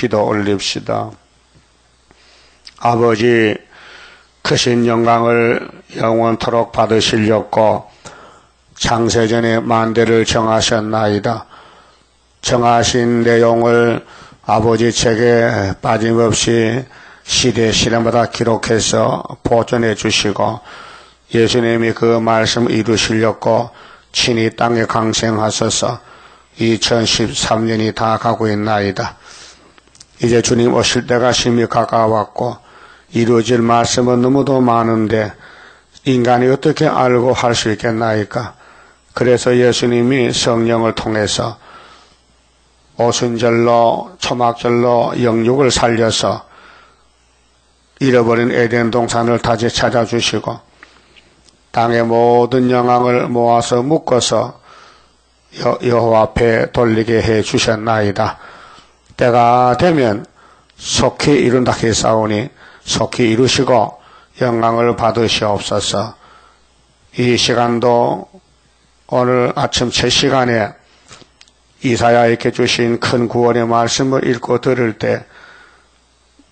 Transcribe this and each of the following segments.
기도 올립시다. 아버지, 크신 영광을 영원토록 받으시려고 창세전에 만대를 정하셨나이다. 정하신 내용을 아버지 책에 빠짐없이 시대 시대마다 기록해서 보존해 주시고 예수님이 그 말씀 이루시려고 친히 땅에 강생하셔서 2013년이 다 가고 있나이다. 이제 주님 오실 때가 심히 가까웠고 이루어질 말씀은 너무도 많은데 인간이 어떻게 알고 할 수 있겠나이까? 그래서 예수님이 성령을 통해서 오순절로 초막절로 영육을 살려서 잃어버린 에덴 동산을 다시 찾아주시고 땅의 모든 영광을 모아서 묶어서 여호와 앞에 돌리게 해 주셨나이다. 때가 되면 속히 이룬다 하사오니 속히 이루시고 영광을 받으시옵소서. 이 시간도 오늘 아침 첫 시간에 이사야에게 주신 큰 구원의 말씀을 읽고 들을 때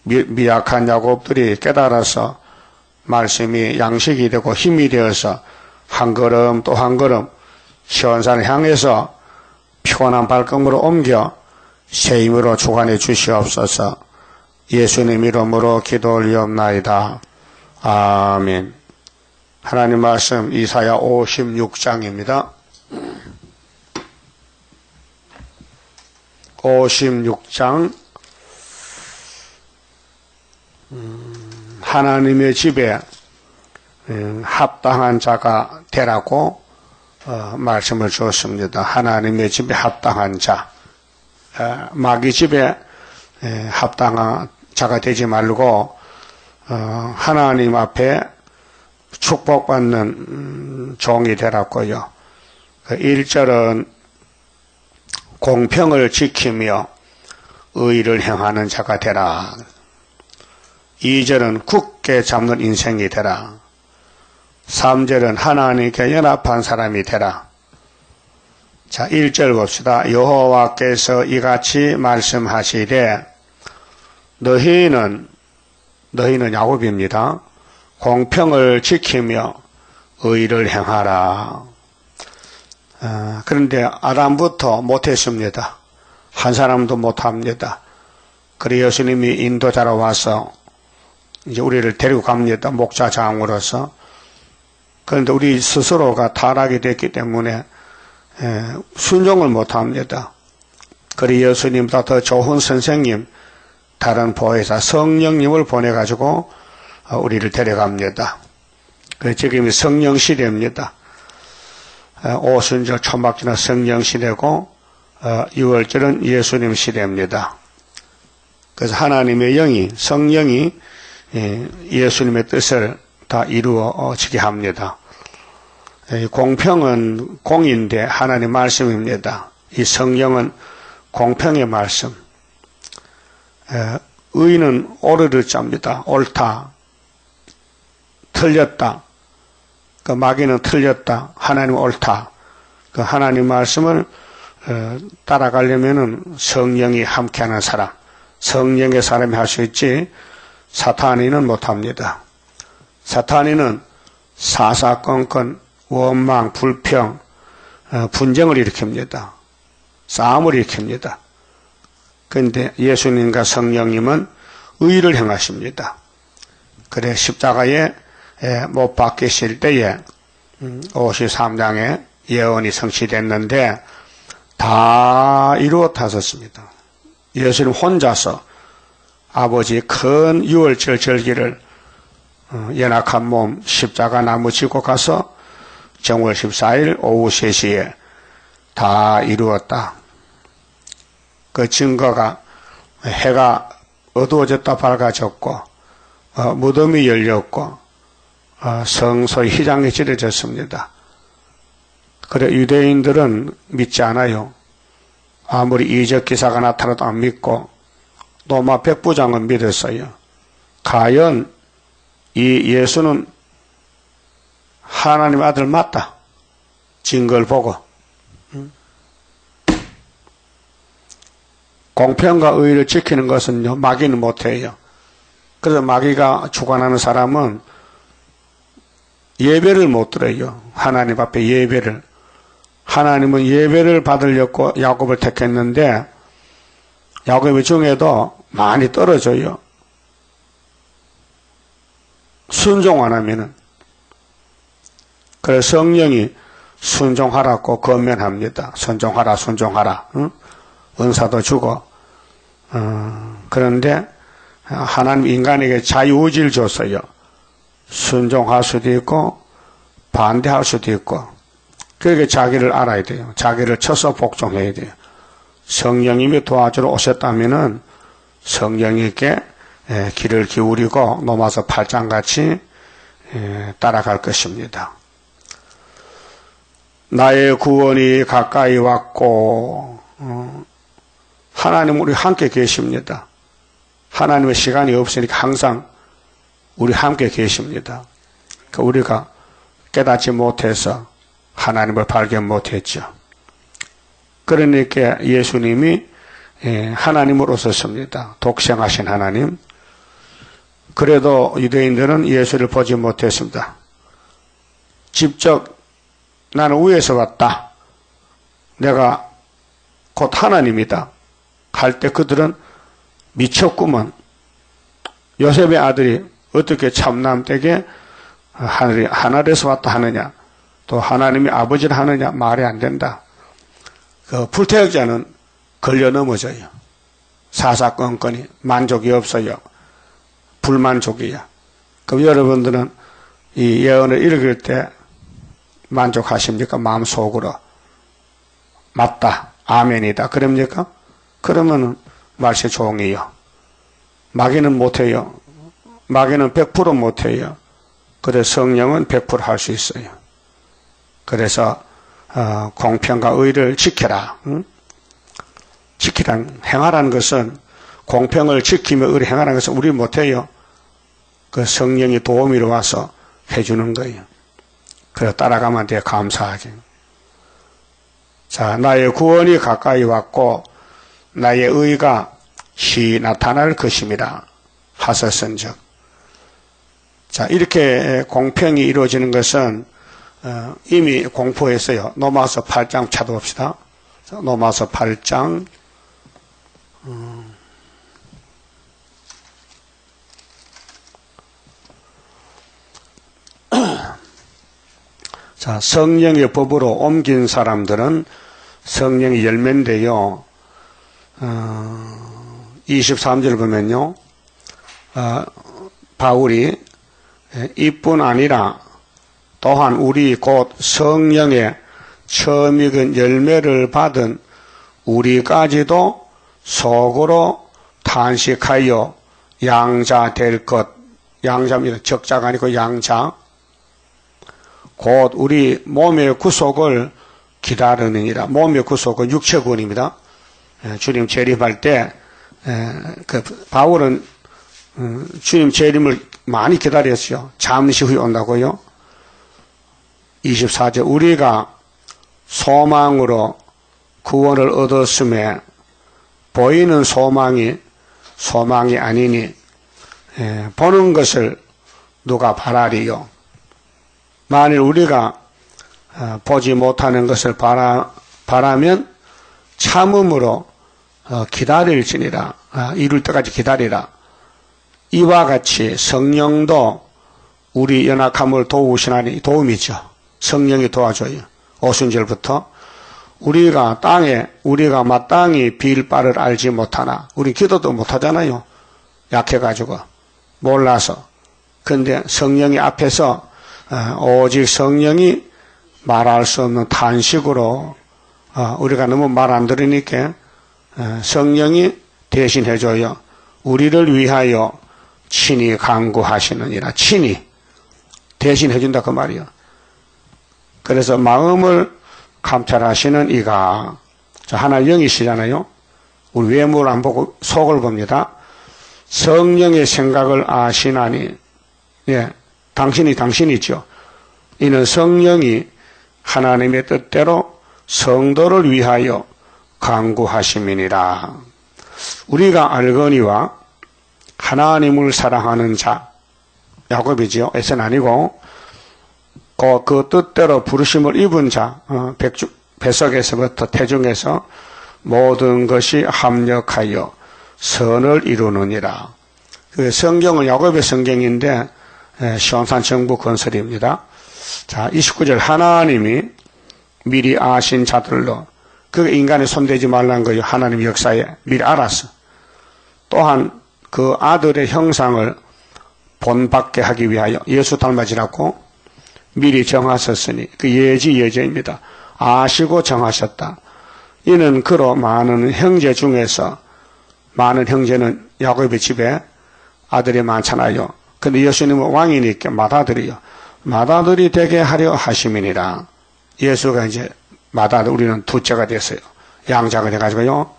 미약한 야곱들이 깨달아서 말씀이 양식이 되고 힘이 되어서 한 걸음 또 한 걸음 시온산을 향해서 피곤한 발걸음으로 옮겨 새 힘으로 주관해 주시옵소서. 예수님 이름으로 기도 올리옵나이다. 아멘. 하나님 말씀 이사야 56장입니다. 56장 하나님의 집에 합당한 자가 되라고 말씀을 주었습니다. 하나님의 집에 합당한 자. 마귀 집에 합당한 자가 되지 말고 하나님 앞에 축복받는 종이 되라고요. 1절은 공평을 지키며 의를 행하는 자가 되라. 2절은 굳게 잡는 인생이 되라. 3절은 하나님께 연합한 사람이 되라. 자, 1절 봅시다. 여호와께서 이같이 말씀하시되 너희는 야곱입니다. 공평을 지키며 의를 행하라. 그런데 아담부터 못했습니다. 한 사람도 못합니다. 그래서 예수님이 인도자로 와서 이제 우리를 데리고 갑니다. 목자장으로서. 그런데 우리 스스로가 타락이 됐기 때문에 순종을 못합니다. 그래서 예수님보다 더 좋은 선생님, 다른 보혜사 성령님을 보내가지고 우리를 데려갑니다. 지금이 성령 시대입니다. 오순절 초막절은 성령 시대고 6월절은 예수님 시대입니다. 그래서 하나님의 영이 성령이 예수님의 뜻을 다 이루어지게 합니다. 공평은 공인데 하나님 말씀입니다. 이 성령은 공평의 말씀. 의는 오르르 자입니다. 옳다, 틀렸다. 그 마귀는 틀렸다, 하나님 옳다. 그 하나님 말씀을 따라가려면은 성령이 함께하는 사람, 성령의 사람이 할 수 있지 사탄이는 못합니다. 사탄이는 사사건건 원망, 불평, 분쟁을 일으킵니다. 싸움을 일으킵니다. 그런데 예수님과 성령님은 의를 행하십니다. 그래 십자가에 못 박히실 때에 53장에 예언이 성취됐는데 다 이루어졌습니다. 예수님 혼자서 아버지 큰 유월절 절기를 연약한 몸 십자가 나무 지고 가서 정월 14일 오후 3시에 다 이루었다. 그 증거가 해가 어두워졌다 밝아졌고 무덤이 열렸고 성소의 휘장이 찢어졌습니다. 그래 유대인들은 믿지 않아요. 아무리 이적 기사가 나타나도 안 믿고 로마 백부장은 믿었어요. 과연 이 예수는 하나님의 아들 맞다. 증거를 보고 공평과 의를 지키는 것은요, 마귀는 못해요. 그래서 마귀가 주관하는 사람은 예배를 못 드려요. 하나님 앞에 예배를. 하나님은 예배를 받으려고 야곱을 택했는데 야곱의 중에도 많이 떨어져요. 순종 안 하면은. 그래서 성령이 순종하라고 권면합니다. 순종하라, 순종하라. 응? 은사도 주고. 그런데 하나님 인간에게 자유의지를 줬어요. 순종할 수도 있고 반대할 수도 있고. 그렇게 자기를 알아야 돼요. 자기를 쳐서 복종해야 돼요. 성령님이 도와주러 오셨다면은 성령님께 귀를 기울이고 노마서 8장같이 따라갈 것입니다. 나의 구원이 가까이 왔고 하나님 우리 함께 계십니다. 하나님의 시간이 없으니까 항상 우리 함께 계십니다. 우리가 깨닫지 못해서 하나님을 발견 못했죠. 그러니까 예수님이 하나님으로 오셨습니다. 독생하신 하나님. 그래도 유대인들은 예수를 보지 못했습니다. 직접 나는 위에서 왔다. 내가 곧 하나님이다. 할 때 그들은 미쳤구먼. 요셉의 아들이 어떻게 참남되게 하늘에서 왔다 하느냐. 또 하나님이 아버지를 하느냐. 말이 안 된다. 그 불태역자는 걸려 넘어져요. 사사건건이 만족이 없어요. 불만족이야. 그럼 여러분들은 이 예언을 읽을 때 만족하십니까? 마음속으로 맞다, 아멘이다 그럽니까? 그러면은 말세 종이요. 마귀는 못해요. 마귀는 100% 못해요. 그래서 성령은 100% 할 수 있어요. 그래서 공평과 의를 지켜라. 응? 지키란 행하라는 것은 공평을 지키며 의를 행하라는 것은 우리 못해요. 그 성령이 도우미로 와서 해주는 거예요. 그래서 따라가면 돼. 감사하게. 자, 나의 구원이 가까이 왔고 나의 의가 시 나타날 것임이라 하셨은즉. 자, 이렇게 공평이 이루어지는 것은 이미 공포했어요. 로마서 8장 찾아봅시다. 자, 로마서 8장 자, 성령의 법으로 옮긴 사람들은 성령의 열매인데요. 23절 보면요. 바울이 이뿐 아니라 또한 우리 곧 성령의 처음 익은 열매를 받은 우리까지도 속으로 탄식하여 양자 될 것. 양자입니다. 적자가 아니고 양자. 곧 우리 몸의 구속을 기다리느니라. 몸의 구속은 육체구원입니다. 주님 재림할 때 바울은 주님 재림을 많이 기다렸어요. 잠시 후에 온다고요. 24절 우리가 소망으로 구원을 얻었음에 보이는 소망이 아니니 보는 것을 누가 바라리요. 만일 우리가 보지 못하는 것을 바라면 참음으로 기다릴지니라. 이룰 때까지 기다리라. 이와 같이 성령도 우리 연약함을 도우시나니 도움이죠. 성령이 도와줘요. 오순절부터 우리가 마땅히 빌 바를 알지 못하나. 우리 기도도 못하잖아요. 약해가지고 몰라서. 근데 성령이 앞에서 오직 성령이 말할 수 없는 탄식으로 우리가 너무 말 안 들으니까 성령이 대신해줘요. 우리를 위하여 친히 간구하시느니라. 친히 대신해준다 그 말이요. 그래서 마음을 감찰하시는 이가 하나 영이시잖아요. 우리 외모를 안 보고 속을 봅니다. 성령의 생각을 아시나니 당신이죠. 이는 성령이 하나님의 뜻대로 성도를 위하여 간구하심이니라. 우리가 알거니와 하나님을 사랑하는 자, 야곱이지요. 에서는 아니고 그 뜻대로 부르심을 입은 자, 뱃속에서부터 태중에서 모든 것이 합력하여 선을 이루느니라. 그 성경은 야곱의 성경인데 시온산 정부 건설입니다. 자, 29절 하나님이 미리 아신 자들로 그 인간에 손대지 말라는 거예요. 하나님 역사에 미리 알았어. 또한 그 아들의 형상을 본받게 하기 위하여 예수 닮아지라고 미리 정하셨으니 그 예지예제입니다. 아시고 정하셨다. 이는 그로 많은 형제 중에서 많은 형제는 야곱의 집에 아들이 많잖아요. 근데 예수님은 왕이니까 맏아들이요. 맏아들이 되게 하려 하심이니라. 예수가 이제 맏아들, 우리는 둘째가 됐어요. 양자가 돼가지고요.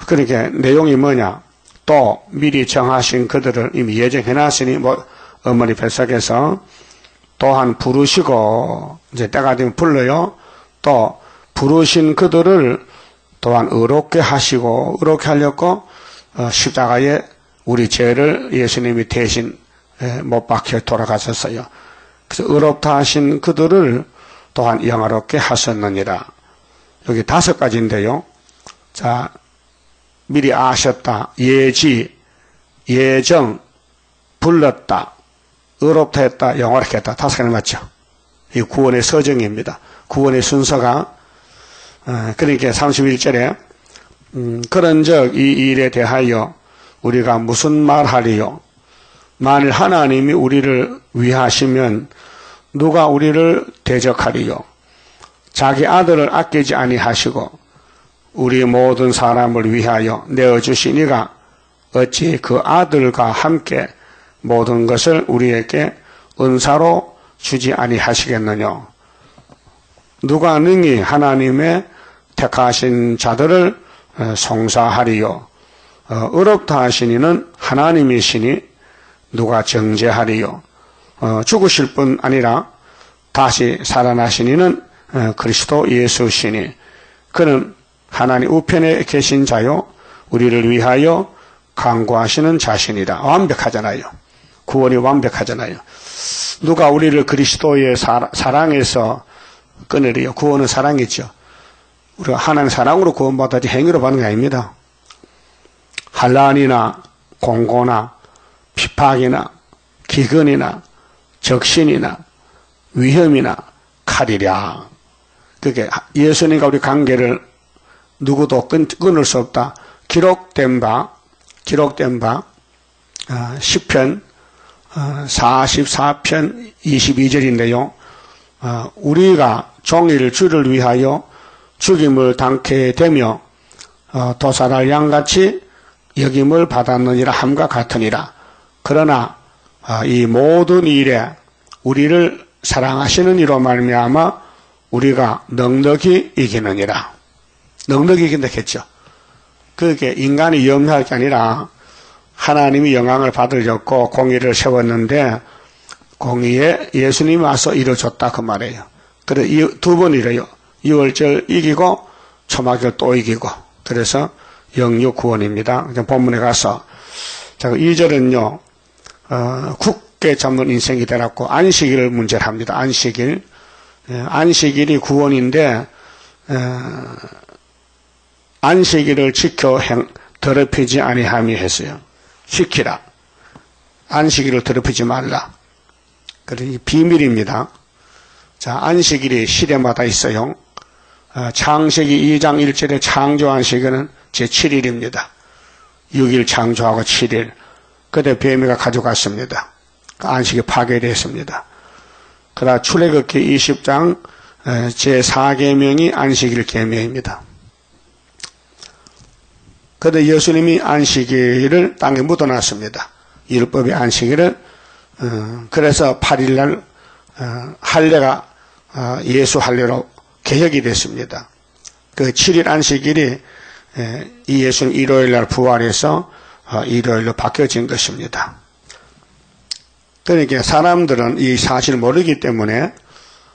그러니까 내용이 뭐냐? 또 미리 정하신 그들을 이미 예정해놨으니 어머니 뱃속에서 또한 부르시고 이제 때가 되면 불러요. 또 부르신 그들을 또한 의롭게 하시고 의롭게 하려고 십자가에 우리 죄를 예수님이 대신 못 박혀 돌아가셨어요. 그래서 의롭다 하신 그들을 또한 영화롭게 하셨느니라. 여기 5가지인데요. 자, 미리 아셨다, 예지, 예정, 불렀다, 의롭다 했다, 영화롭게 했다. 5가지 맞죠? 이 구원의 서정입니다. 구원의 순서가 그러니까 31절에 그런즉 이 일에 대하여 우리가 무슨 말하리요? 만일 하나님이 우리를 위하시면 누가 우리를 대적하리요? 자기 아들을 아끼지 아니하시고 우리 모든 사람을 위하여 내어주시니가 어찌 그 아들과 함께 모든 것을 우리에게 은사로 주지 아니하시겠느냐? 누가 능히 하나님의 택하신 자들을 송사하리요? 의롭다 하시니는 하나님이시니 누가 정죄하리요? 죽으실 뿐 아니라 다시 살아나시니는 그리스도 예수시니 그는 하나님 우편에 계신 자요 우리를 위하여 강구하시는 자신이라. 완벽하잖아요. 구원이 완벽하잖아요. 누가 우리를 그리스도의 사랑에서 끊으리요? 구원은 사랑이죠. 우리가 하나님의 사랑으로 구원받아지 행위로 받는 게 아닙니다. 환난이나 공고나 핍박이나 기근이나 적신이나 위험이나 칼이랴. 그게 예수님과 우리 관계를 누구도 끊을 수 없다. 기록된 바 시편 44편 22절인데요. 우리가 종일 주를 위하여 죽임을 당케 되며 도살할 양같이 여김을 받았느니라 함과 같으니라. 그러나 이 모든 일에 우리를 사랑하시는 이로 말미암아 우리가 넉넉히 이기느니라. 넉넉히 이긴다 했죠. 그게 인간이 염려할 게 아니라 하나님이 영광을 받으려고 공의를 세웠는데 공의에 예수님이 와서 이루어줬다 그 말이에요. 그래서 2번 이래요. 6월절 이기고 초막절 또 이기고. 그래서 영육 구원입니다. 본문에 가서 자, 2절은요 굳게 잡는 인생이 되라고 안식일을 문제를 합니다. 안식일. 안식일이 구원인데 안식일을 지켜 더럽히지 아니함이 했어요. 지키라. 안식일을 더럽히지 말라. 그래 비밀입니다. 자, 안식일이 시대마다 있어요. 창세기 2장 1절에 창조 안식일은 제7일입니다. 6일 창조하고 7일. 그때 뱀이가 가져갔습니다. 안식이 파괴됐습니다. 그러나 출애굽기 20장 제4계명이 안식일 계명입니다. 그런데 예수님이 안식일을 땅에 묻어놨습니다. 율법의 안식일을. 그래서 8일날 할례가 예수 할례로 개혁이 됐습니다. 그 7일 안식일이 이 예수님 일요일날 부활해서 일요일로 바뀌어진 것입니다. 그러니까 사람들은 이 사실을 모르기 때문에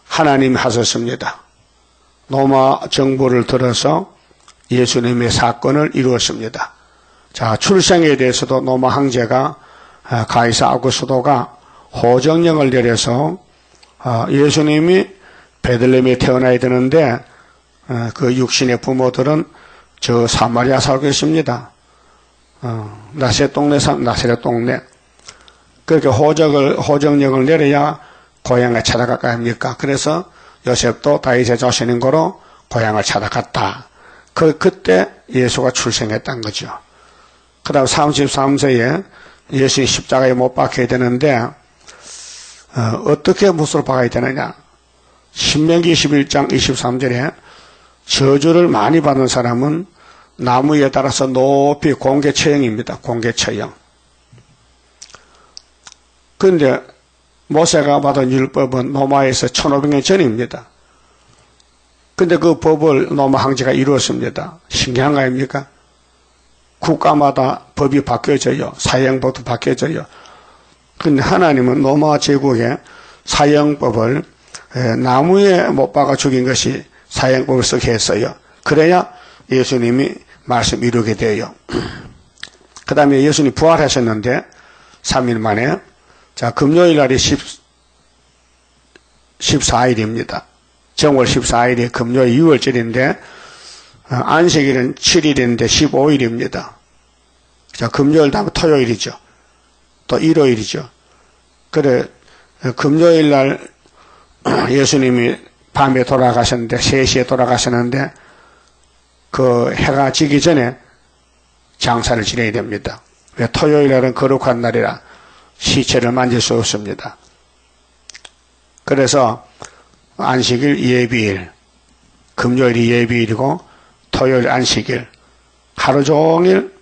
하나님이 하셨습니다. 로마 정부를 들어서 예수님의 사건을 이루었습니다. 자, 출생에 대해서도 로마 황제가 가이사 아구스도가 호정령을 내려서 예수님이 베들레헴에 태어나야 되는데 그 육신의 부모들은 저 사마리아 살고 있습니다. 나세렛 동네. 그렇게 호정령을 내려야 고향을 찾아갈까 합니까? 그래서 요셉도 다윗의 자손인 거로 고향을 찾아갔다. 그때 예수가 출생했던 거죠. 그 다음 33세에 예수님 십자가에 못 박혀야 되는데 어떻게 못으로 박아야 되느냐? 신명기 21장 23절에 저주를 많이 받은 사람은 나무에 따라서 높이 공개처형입니다. 공개처형. 그런데 모세가 받은 율법은 로마에서 1500년 전입니다. 근데 그 법을 로마 황제가 이루었습니다. 신기한 거 아닙니까? 국가마다 법이 바뀌어져요. 사형법도 바뀌어져요. 근데 하나님은 로마 제국의 사형법을 나무에 못 박아 죽인 것이 사형법을 쓰게 했어요. 그래야 예수님이 말씀 이루게 돼요. 그 다음에 예수님이 부활하셨는데 3일 만에 자 금요일 날이 14일입니다. 정월 14일이 금요일 6월절인데 안식일은 7일인데 15일입니다. 자 금요일 다음에 토요일이죠. 또 일요일이죠. 그래 금요일 날 예수님이 밤에 돌아가셨는데 3시에 돌아가셨는데 그 해가 지기 전에 장사를 지내야 됩니다. 왜 토요일 날은 거룩한 날이라 시체를 만질 수 없습니다. 그래서 안식일 예비일, 금요일이 예비일이고 토요일 안식일 하루 종일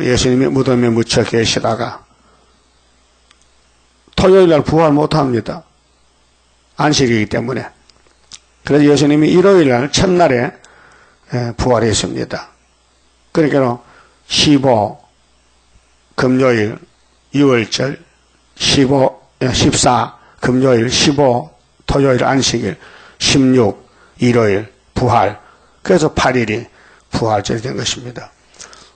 예수님이 무덤에 묻혀 계시다가 토요일 날 부활 못합니다. 안식이기 때문에. 그래서 예수님이 일요일 날 첫날에 부활했습니다. 그러니까 15 금요일 6월절 14 금요일 15 토요일 안식일 16 일요일 부활 그래서 8일이 부활절이 된 것입니다.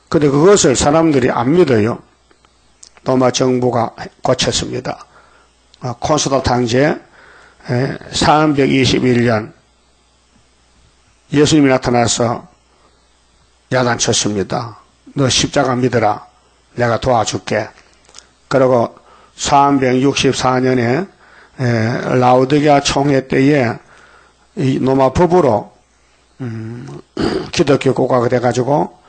그런데 그것을 사람들이 안 믿어요. 로마 정부가 고쳤습니다. 콘스탄티노 황제 321년 예수님이 나타나서 야단쳤습니다. 너 십자가 믿어라. 내가 도와줄게. 그리고 364년에 라우디게아 총회 때에 이 로마 법으로 기독교 국가가 돼가지고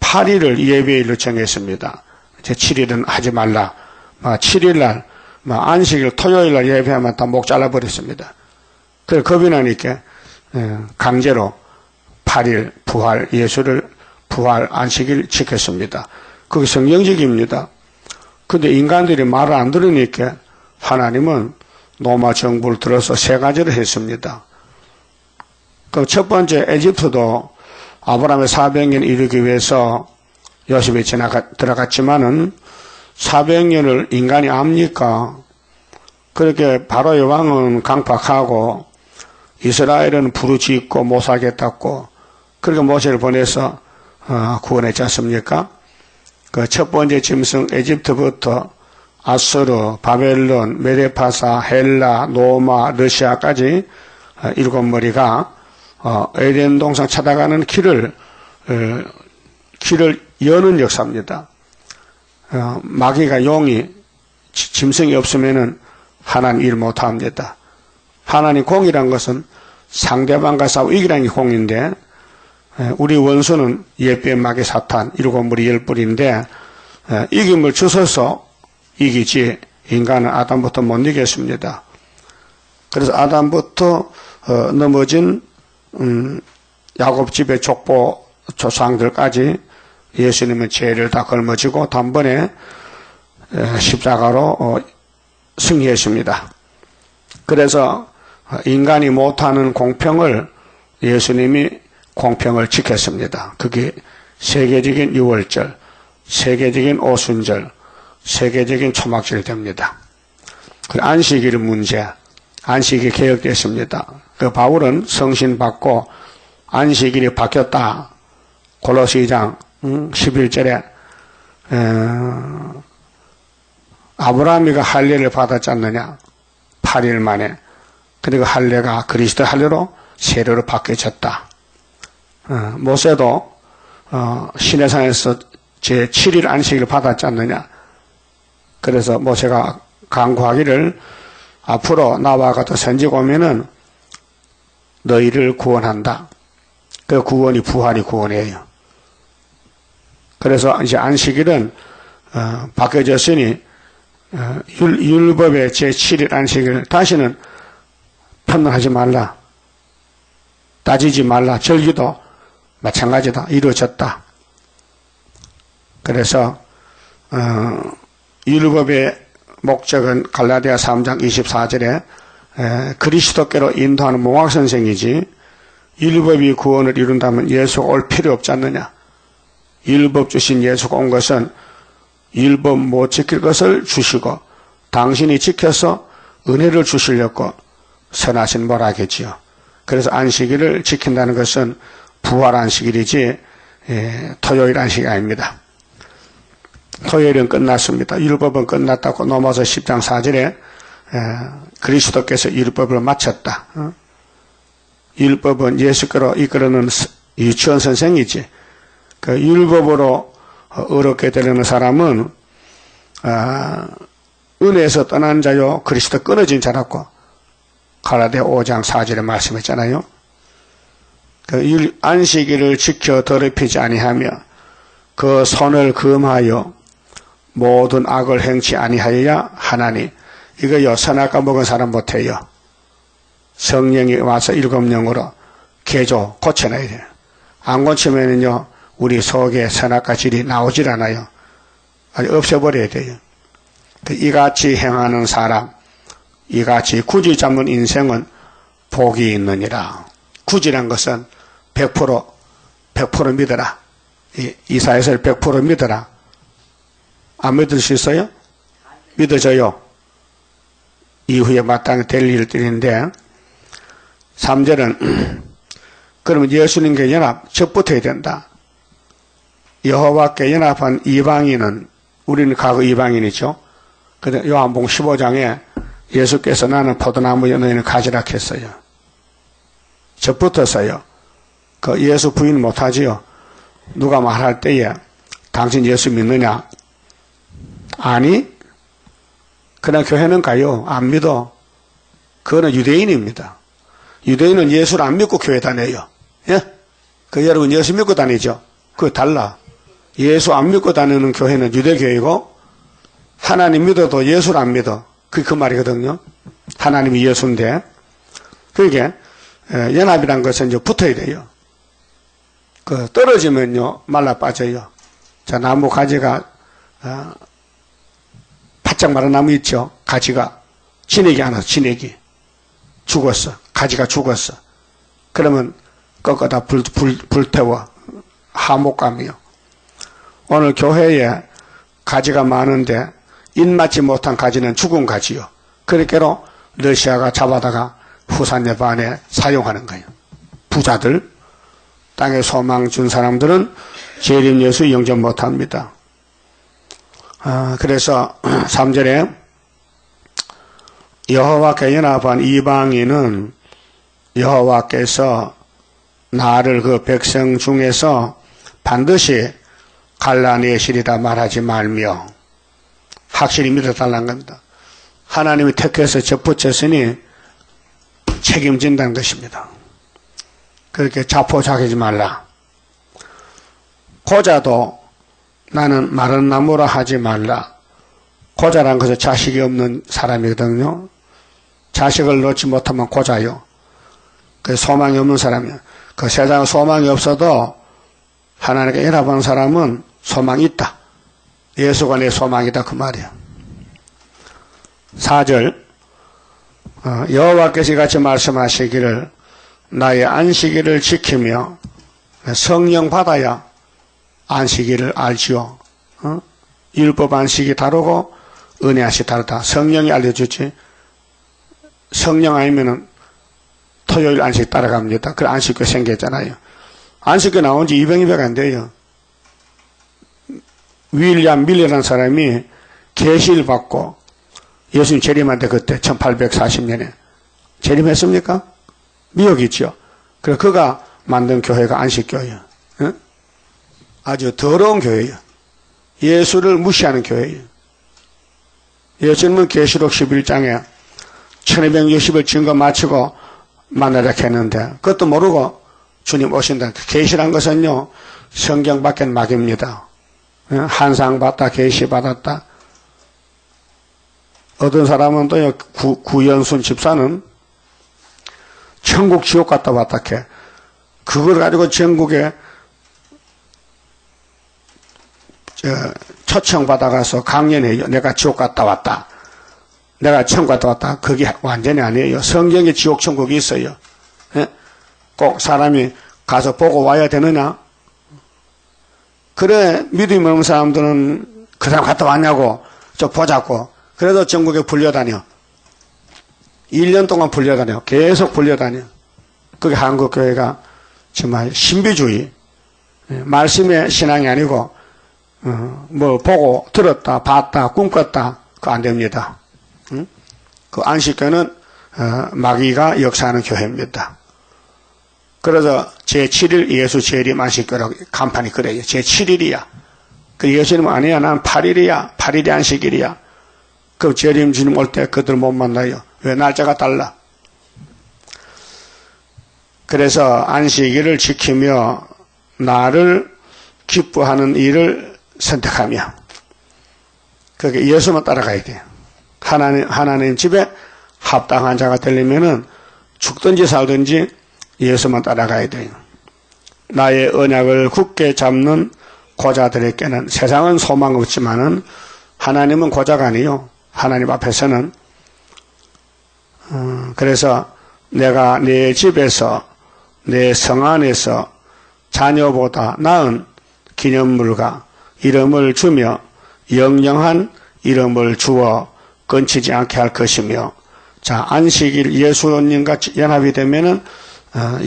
8일을 예배일로 정했습니다. 제 7일은 하지 말라. 7일날 안식일 토요일날 예배하면 다 목 잘라버렸습니다. 그래서 겁이 나니까 강제로 8일 부활 예수를 부활 안식일 지켰습니다. 그게 성경적입니다. 근데 인간들이 말을 안 들으니까 하나님은 로마 정부를 들어서 3가지를 했습니다. 그 첫 번째 에집트도 아브라함의 400년 이루기 위해서 요셉이 들어갔지만은 400년을 인간이 압니까? 그렇게 바로의 왕은 강팍하고 이스라엘은 부르짖고 못 살겠다고 그렇게 모세를 보내서 구원했지 않습니까? 그 첫 번째 짐승 에집트부터 아수르, 바벨론, 메데파사, 헬라, 로마, 러시아까지 7머리가 에덴 동산 찾아가는 길을 여는 역사입니다. 마귀가 용이 짐승이 없으면은 하나님 일 못합니다. 하나님 공이란 것은 상대방과 싸워 이기라는 게 공인데 우리 원수는 옛뱀 마귀 사탄 7머리 10뿔인데 이김을 주셔서 이기지 인간은 아담부터 못 이겼습니다. 그래서 아담부터 넘어진 야곱 집의 족보 조상들까지 예수님은 죄를 다 걸머지고 단번에 십자가로 승리했습니다. 그래서 인간이 못하는 공평을 예수님이 공평을 지켰습니다. 그게 세계적인 유월절, 세계적인 오순절, 세계적인 초막절이 됩니다. 그 안식일 문제, 안식이 개혁됐습니다. 그 바울은 성신 받고 안식일이 바뀌었다. 골로새 2장 11절에 아브라함이가 할례를 받았지 않느냐. 8일 만에. 근데 그 할례가 그리스도 할례로 세례로 바뀌어졌다. 모세도 시내산에서 제7일 안식일을 받았지 않느냐. 그래서 모세가 간구하기를 앞으로 나와 같은 선지가 오면은 너희를 구원한다. 그 구원이 부활이 구원이에요. 그래서 이제 안식일은 바뀌어졌으니 율법의 제7일 안식일 다시는 편론하지 말라. 따지지 말라. 절기도 마찬가지다. 이루어졌다. 그래서 율법의 목적은 갈라디아 3장 24절에 그리스도께로 인도하는 몽학선생이지 율법이 구원을 이룬다면 예수가 올 필요 없지 않느냐. 율법 주신 예수가 온 것은 율법 못 지킬 것을 주시고 당신이 지켜서 은혜를 주시려고 선하신 뭐라겠지요. 그래서 안식일을 지킨다는 것은 부활 안식일이지 토요일 안식이 아닙니다. 토요일은 끝났습니다. 율법은 끝났다고 넘어서 10장 4절에 그리스도께서 율법을 마쳤다. 율법은 예수께로 이끌어는 유치원 선생이지. 그 율법으로 어렵게 되려는 사람은 은혜에서 떠난 자요 그리스도 끊어진 자라고 갈라디아 5장 4절에 말씀했잖아요. 그 안식일을 지켜 더럽히지 아니하며 그 손을 금하여 모든 악을 행치 아니하여야 하나니 이거요 선악과 먹은 사람 못해요. 성령이 와서 7영으로 개조 고쳐놔야 돼요. 안 고치면은요 우리 속에 선악과 질이 나오질 않아요. 아주 없애버려야 돼요. 이같이 행하는 사람, 이같이 굳이 잡는 인생은 복이 있느니라. 굳이란 것은 100% 믿어라. 이사야서를 100% 믿어라. 안 믿을 수 있어요? 믿어져요. 이후에 마땅히 될 일을 드리는데 3절은 그러면 예수님께 연합 접붙어야 된다. 여호와께 연합한 이방인은 우리는 과거 이방인이죠. 근데 요한복음 15장에 예수께서 나는 포도나무여 너희는 가지라 했어요. 접붙었어요. 그 예수 부인 못하지요. 누가 말할 때에 당신 예수 믿느냐? 아니, 그냥 교회는 가요. 안 믿어. 그거는 유대인입니다. 유대인은 예수를 안 믿고 교회 다녀요. 예? 그 여러분 예수 믿고 다니죠? 그거 달라. 예수 안 믿고 다니는 교회는 유대교회고 하나님 믿어도 예수를 안 믿어. 그게 그 말이거든요. 하나님이 예수인데. 그러니까 연합이란 것은 이제 붙어야 돼요. 그 떨어지면요 말라 빠져요. 자, 나무 가지가 바짝 마른 나무 있죠. 가지가 진액이 안 와서 진액이 죽었어. 가지가 죽었어. 그러면 꺾어다 불태워 하목감이요. 오늘 교회에 가지가 많은데 입맞지 못한 가지는 죽은 가지요. 그렇게로 러시아가 잡아다가 후산예반에 사용하는 거예요. 부자들, 땅에 소망 준 사람들은 재림 예수 영접 못합니다. 그래서 3절에 여호와께 연합한 이방인은 여호와께서 나를 그 백성 중에서 반드시 갈라내시리라 말하지 말며 확실히 믿어달라는 겁니다. 하나님이 택해서 접붙였으니 책임진다는 것입니다. 그렇게 자포자기하지 말라. 고자도 나는 마른 나무라 하지 말라. 고자란 것은 자식이 없는 사람이거든요. 자식을 놓지 못하면 고자요. 그 소망이 없는 사람이요. 그 세상에 소망이 없어도 하나님께 연합한 사람은 소망이 있다. 예수가 내 소망이다 그 말이야. 4절 여호와께서 같이 말씀하시기를 나의 안식일을 지키며 성령 받아야 안식일을 알지요. 율법 안식이 다르고 은혜 안식이 다르다. 성령이 알려주지 성령 아니면은 토요일 안식 따라갑니다. 그 안식교 생겼잖아요. 안식교 나온 지 200년 안 돼요. 윌리엄 밀러라는 사람이 계시를 받고 예수님 재림한테 그때 1840년에 재림했습니까? 미혹이 있죠. 그래서 그가 만든 교회가 안식교예요. 응? 아주 더러운 교회예요. 예수를 무시하는 교회예요. 예수님은 계시록 11장에 1260을 증거 마치고 만나자 했는데 그것도 모르고 주님 오신다. 계시란 것은요 성경 밖엔 막입니다. 한상 받다 계시 받았다. 어떤 사람은 또 구연순 집사는 천국 지옥 갔다 왔다 해. 그걸 가지고 전국에 초청받아가서 강연해요. 내가 지옥 갔다 왔다. 내가 천국 갔다 왔다. 그게 완전히 아니에요. 성경에 지옥 천국이 있어요. 꼭 사람이 가서 보고 와야 되느냐? 그래 믿음이 없는 사람들은 그 사람 갔다 왔냐고 좀 보자고. 그래도 전국에 불려다녀. 1년 동안 불려다녀. 계속 불려다녀. 그게 한국교회가 정말 신비주의. 말씀의 신앙이 아니고 뭐 보고 들었다 봤다 꿈꿨다 그거 안 됩니다. 그 안식교는 마귀가 역사하는 교회입니다. 그래서 제7일 예수 재림 안식교라고 간판이 그래요. 제7일이야. 그 예수님은 아니야. 난 8일이야. 8일이 안식일이야. 그 재림 주님 올 때 그들 못 만나요. 왜? 날짜가 달라. 그래서 안식일을 지키며 나를 기뻐하는 일을 선택하며 그게 예수만 따라가야 돼요. 하나님 집에 합당한 자가 되려면은 죽든지 살든지 예수만 따라가야 돼요. 나의 언약을 굳게 잡는 고자들에게는 세상은 소망 없지만은 하나님은 고자가 아니요. 하나님 앞에서는 그래서 내가 내 집에서 내 성 안에서 자녀보다 나은 기념물과 이름을 주며 영영한 이름을 주어 끊치지 않게 할 것이며 자 안식일 예수님과 연합이 되면은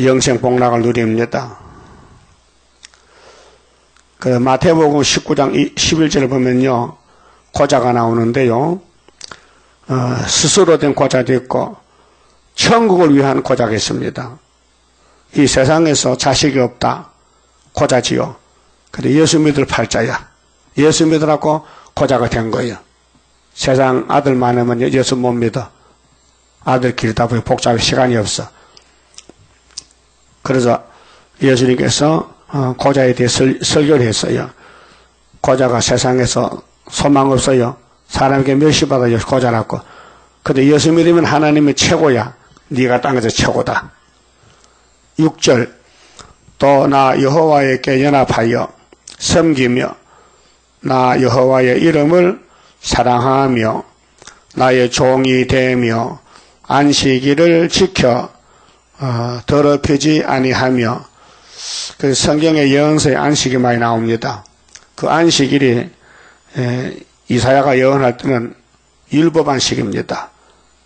영생 복락을 누립니다. 그 마태복음 19장 11절을 보면요 고자가 나오는데요 스스로 된 고자도 있고 천국을 위한 고자가 있습니다. 이 세상에서 자식이 없다 고자지요. 근데 예수 믿을 팔자야. 예수 믿으라고 고자가 된 거예요. 세상 아들 많으면 예수 못 믿어. 아들 길다 보니 복잡해 시간이 없어. 그래서 예수님께서 고자에 대해 설교를 했어요. 고자가 세상에서 소망 없어요. 사람에게 멸시받아요. 고자라고. 근데 예수 믿으면 하나님이 최고야. 네가 땅에서 최고다. 6절 또 나 여호와에게 연합하여 섬기며 나 여호와의 이름을 사랑하며 나의 종이 되며 안식일을 지켜 더럽히지 아니하며 그 성경의 예언서에 안식이 많이 나옵니다. 그 안식일이 이사야가 예언할 때는 율법 안식입니다.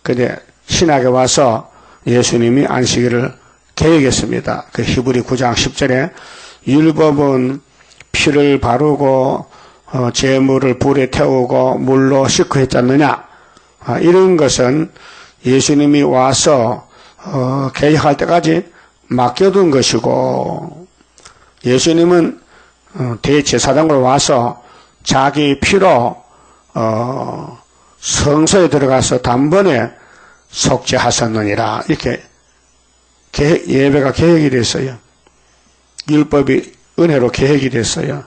근데 신약에 와서 예수님이 안식일을 계획했습니다. 그 히브리 9장 10절에 율법은 피를 바르고 제물을 불에 태우고 물로 씻고 했지 않느냐. 이런 것은 예수님이 와서 계획할 때까지 맡겨둔 것이고 예수님은 대제사장으로 와서 자기 피로 성소에 들어가서 단번에 속죄하셨느니라 이렇게 예배가 계획이 됐어요. 율법이 은혜로 계획이 됐어요.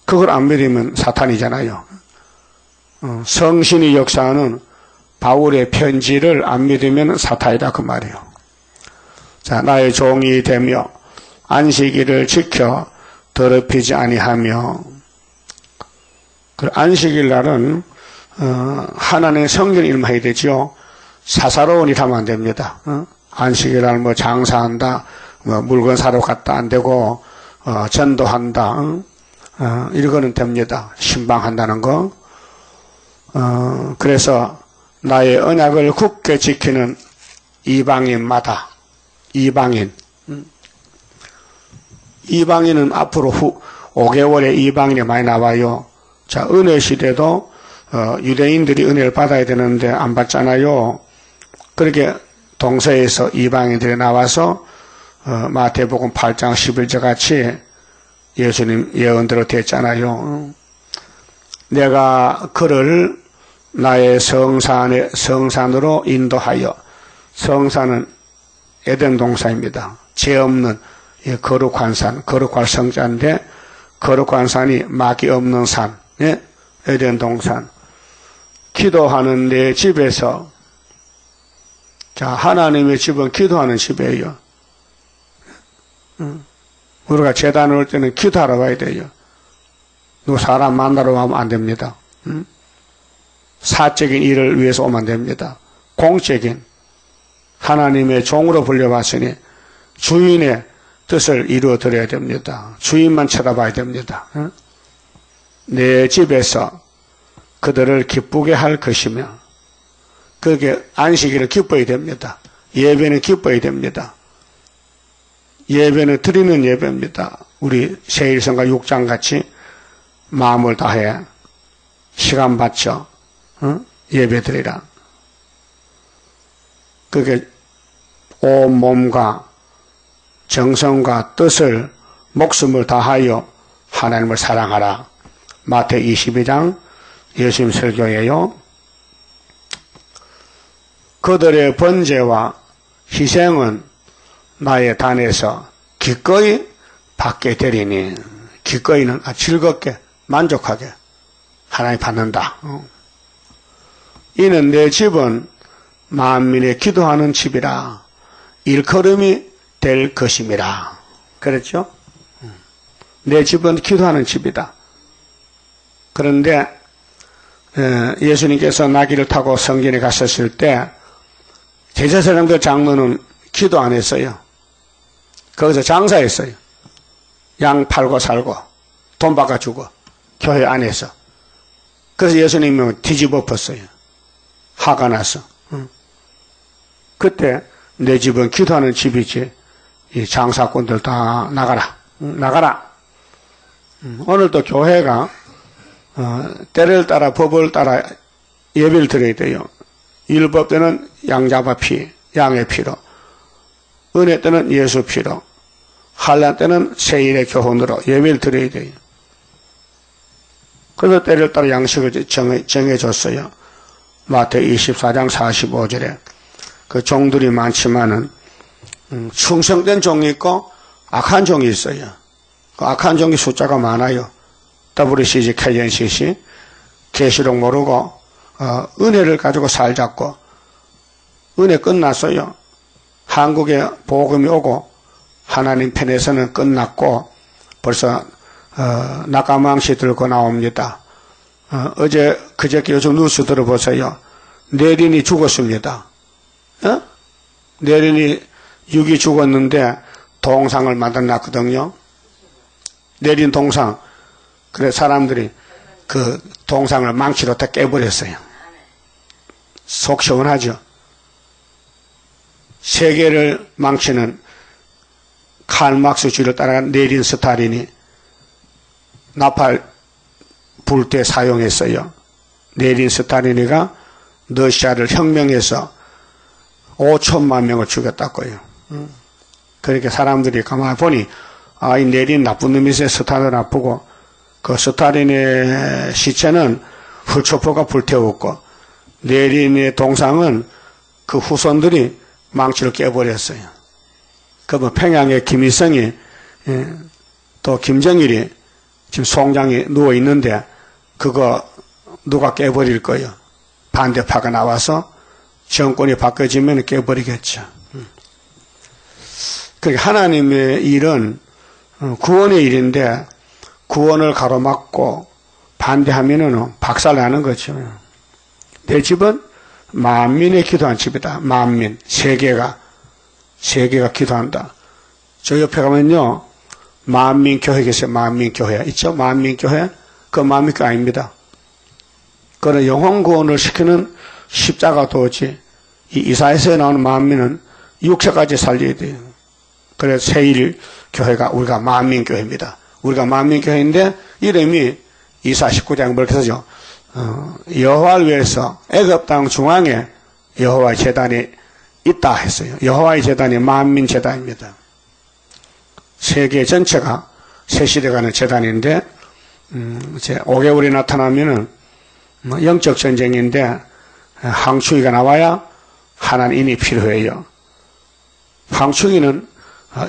그걸 안 믿으면 사탄이잖아요. 성신이 역사하는 바울의 편지를 안 믿으면 사탄이다 그 말이에요. 자, 나의 종이 되며 안식일을 지켜 더럽히지 아니하며 그 안식일 날은 하나님의 성경 일만 해야 되죠. 사사로운 일 하면 안 됩니다. 안식일 날 뭐 장사한다, 뭐 물건 사러 갔다 안 되고 전도한다, 이거는 됩니다. 신방한다는 거. 그래서 나의 언약을 굳게 지키는 이방인마다 이방인. 이방인은 앞으로 5개월에 이방인이 많이 나와요. 자, 은혜 시대도 유대인들이 은혜를 받아야 되는데 안 받잖아요. 그렇게 동서에서 이방인들이 나와서 마태복음 8장 11절 같이 예수님 예언대로 됐잖아요. 내가 그를 나의 성산으로 인도하여, 성산은 에덴 동산입니다. 죄 없는 거룩한 산, 거룩할 성자인데 거룩한 산이 막이 없는 산, 에덴 동산. 기도하는 내 집에서, 자, 하나님의 집은 기도하는 집이에요. 우리가 제단을 올 때는 기도하러 와야 돼요. 누구 사람 만나러 가면 안 됩니다. 사적인 일을 위해서 오면 안 됩니다. 공적인 하나님의 종으로 불려왔으니 주인의 뜻을 이루어 드려야 됩니다. 주인만 쳐다봐야 됩니다. 내 집에서 그들을 기쁘게 할 것이며, 그게 안식일을 기뻐야 됩니다. 예배는 기뻐야 됩니다. 예배는 드리는 예배입니다. 우리 세일성과 6장 같이 마음을 다해 시간 바쳐 예배 드리라. 그게 온 몸과 정성과 뜻을, 목숨을 다하여 하나님을 사랑하라. 마태 22장 예수님 설교예요. 그들의 번제와 희생은 나의 단에서 기꺼이 받게 되리니, 기꺼이는 즐겁게 만족하게 하나님 받는다. 이는 내 집은 만민의 기도하는 집이라 일컬음이 될 것임이라. 그랬죠? 내 집은 기도하는 집이다. 그런데 예수님께서 나귀를 타고 성전에 갔었을 때 제사장들 장로는 기도 안 했어요. 거기서 장사했어요. 양 팔고 살고 돈 바꿔주고 교회 안에서. 그래서 예수님은 뒤집어 엎었어요. 화가 나서. 그때 내 집은 기도하는 집이지, 이 장사꾼들 다 나가라. 나가라. 오늘도 교회가 때를 따라 법을 따라 예배를 드려야 돼요. 율법 때는 양잡아 피, 양의 피로, 은혜 때는 예수 피로, 환난 때는 세일의 교훈으로 예배를 드려야 돼요. 그래서 때를 따라 양식을 정해줬어요. 마태 24장 45절에 그 종들이 많지만은 충성된 종이 있고 악한 종이 있어요. 그 악한 종이 숫자가 많아요. WCG, KNCC, 계시록 모르고 은혜를 가지고 살자고. 은혜 끝났어요. 한국에 복음이 오고 하나님 편에서는 끝났고 벌써 낙가망시 들고 나옵니다. 어제 그저께 요즘 뉴스 들어보세요. 내린이 죽었습니다. 내린이 6이 죽었는데 동상을 만들어놨거든요. 내린 동상. 그래 사람들이 그 동상을 망치로 다 깨버렸어요. 속 시원하죠. 세계를 망치는 칼막스 주의를 따라간 내린 스탈린이 나팔 불 때 사용했어요. 내린 스탈린이가 러시아를 혁명해서 5천만 명을 죽였다고요. 그렇게 사람들이 가만히 보니 이 내린 나쁜 놈이세요. 스탈린 나쁘고 그 스탈린의 시체는 훌초포가 불태웠고 내린의 동상은 그 후손들이 망치를 깨버렸어요. 그 평양의 김일성이 또 김정일이 지금 송장에 누워 있는데 그거 누가 깨버릴 거예요. 반대파가 나와서 정권이 바뀌어지면 깨버리겠죠. 그러니까 하나님의 일은 구원의 일인데 구원을 가로막고 반대하면은 박살나는 거죠. 내 집은 만민의 기도한 집이다. 만민, 세계가 기도한다. 저 옆에 가면요, 만민교회 계세요. 만민교회 있죠? 만민교회? 그 만민교회 아닙니다. 그는 영혼 구원을 시키는 십자가 도지. 이 이사야서에 나오는 만민은 육체까지 살려야 돼요. 그래서 세일 교회가 우리가 만민교회입니다. 우리가 만민교회인데 이름이 이사 19장 벌써죠. 여호와를 위해서 애굽 땅 중앙에 여호와의 제단이 있다 했어요. 여호와의 제단이 만민 제단입니다. 세계 전체가 세시돼가는 제단인데 이제 5개월이 나타나면은 영적 전쟁인데 항충이가 나와야 하나님 인이 필요해요. 항충이는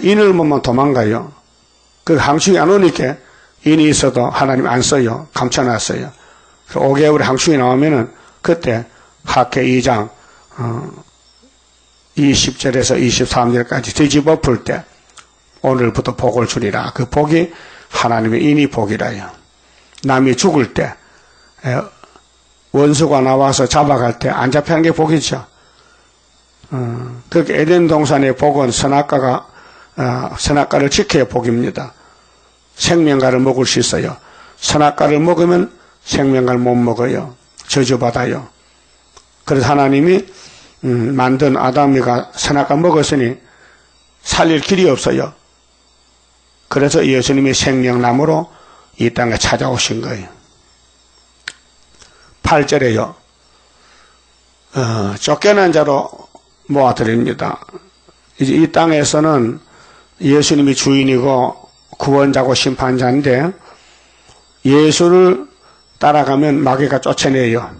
인을 보면 도망가요. 그 항충이 안 오니까 인이 있어도 하나님 안 써요. 감춰놨어요. 5개월에 항충이 나오면은 그때 학계 2장 20절에서 23절까지 뒤집어 풀 때 오늘부터 복을 주리라. 그 복이 하나님의 인이 복이라요. 남이 죽을 때 원수가 나와서 잡아갈 때 안 잡히는 게 복이죠. 그렇게 에덴 동산의 복은 선악과를 지켜야 복입니다. 생명과를 먹을 수 있어요. 선악과를 먹으면 생명과를 못 먹어요. 저주받아요. 그래서 하나님이 만든 아담이가 선악과 먹었으니 살릴 길이 없어요. 그래서 예수님이 생명나무로 이 땅에 찾아오신 거예요. 8절에요. 쫓겨난 자로 모아드립니다. 이제 이 땅에서는 예수님이 주인이고 구원자고 심판자인데 예수를 따라가면 마귀가 쫓아내요.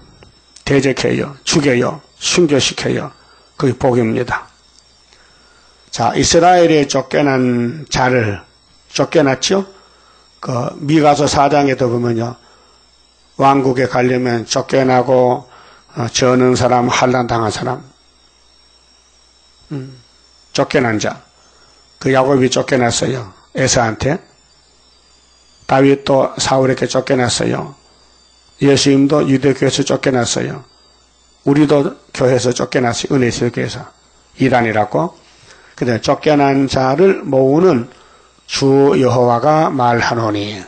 대적해요. 죽여요. 순교시켜요. 그게 복입니다. 자, 이스라엘에 쫓겨난 자를 쫓겨났죠? 그 미가서 4장에도 보면요. 왕국에 가려면 쫓겨나고 저는 사람, 환난 당한 사람, 쫓겨난 자. 그 야곱이 쫓겨났어요. 에사한테. 다윗도 사울에게 쫓겨났어요. 예수님도 유대교에서 쫓겨났어요. 우리도 교회에서 쫓겨났어요. 은혜교회에서. 이단이라고. 그다음에 쫓겨난 자를 모으는 주 여호와가 말하노니.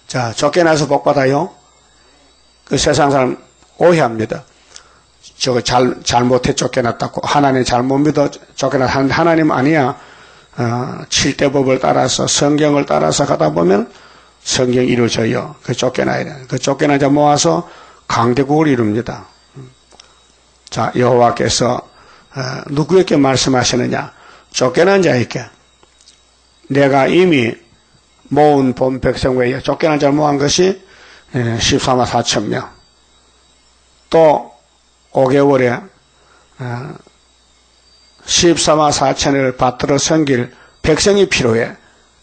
자, 쫓겨나서 복받아요. 그 세상 사람 오해합니다. 저거 잘못해 쫓겨났다고. 하나님 잘못 믿어 쫓겨났는데 하나님 아니야. 7대 법을 따라서 성경을 따라서 가다 보면 성경이 이루어져요. 그 쫓겨나야 돼. 그 쫓겨난 자 모아서 강대국을 이룹니다. 자, 여호와께서 누구에게 말씀하시느냐? 쫓겨난 자에게. 내가 이미 모은 본 백성 외에 쫓겨난 자를 모은 것이 14만 4천 명. 또 5개월에 14만 4천을 받들어 섬길 백성이 필요해.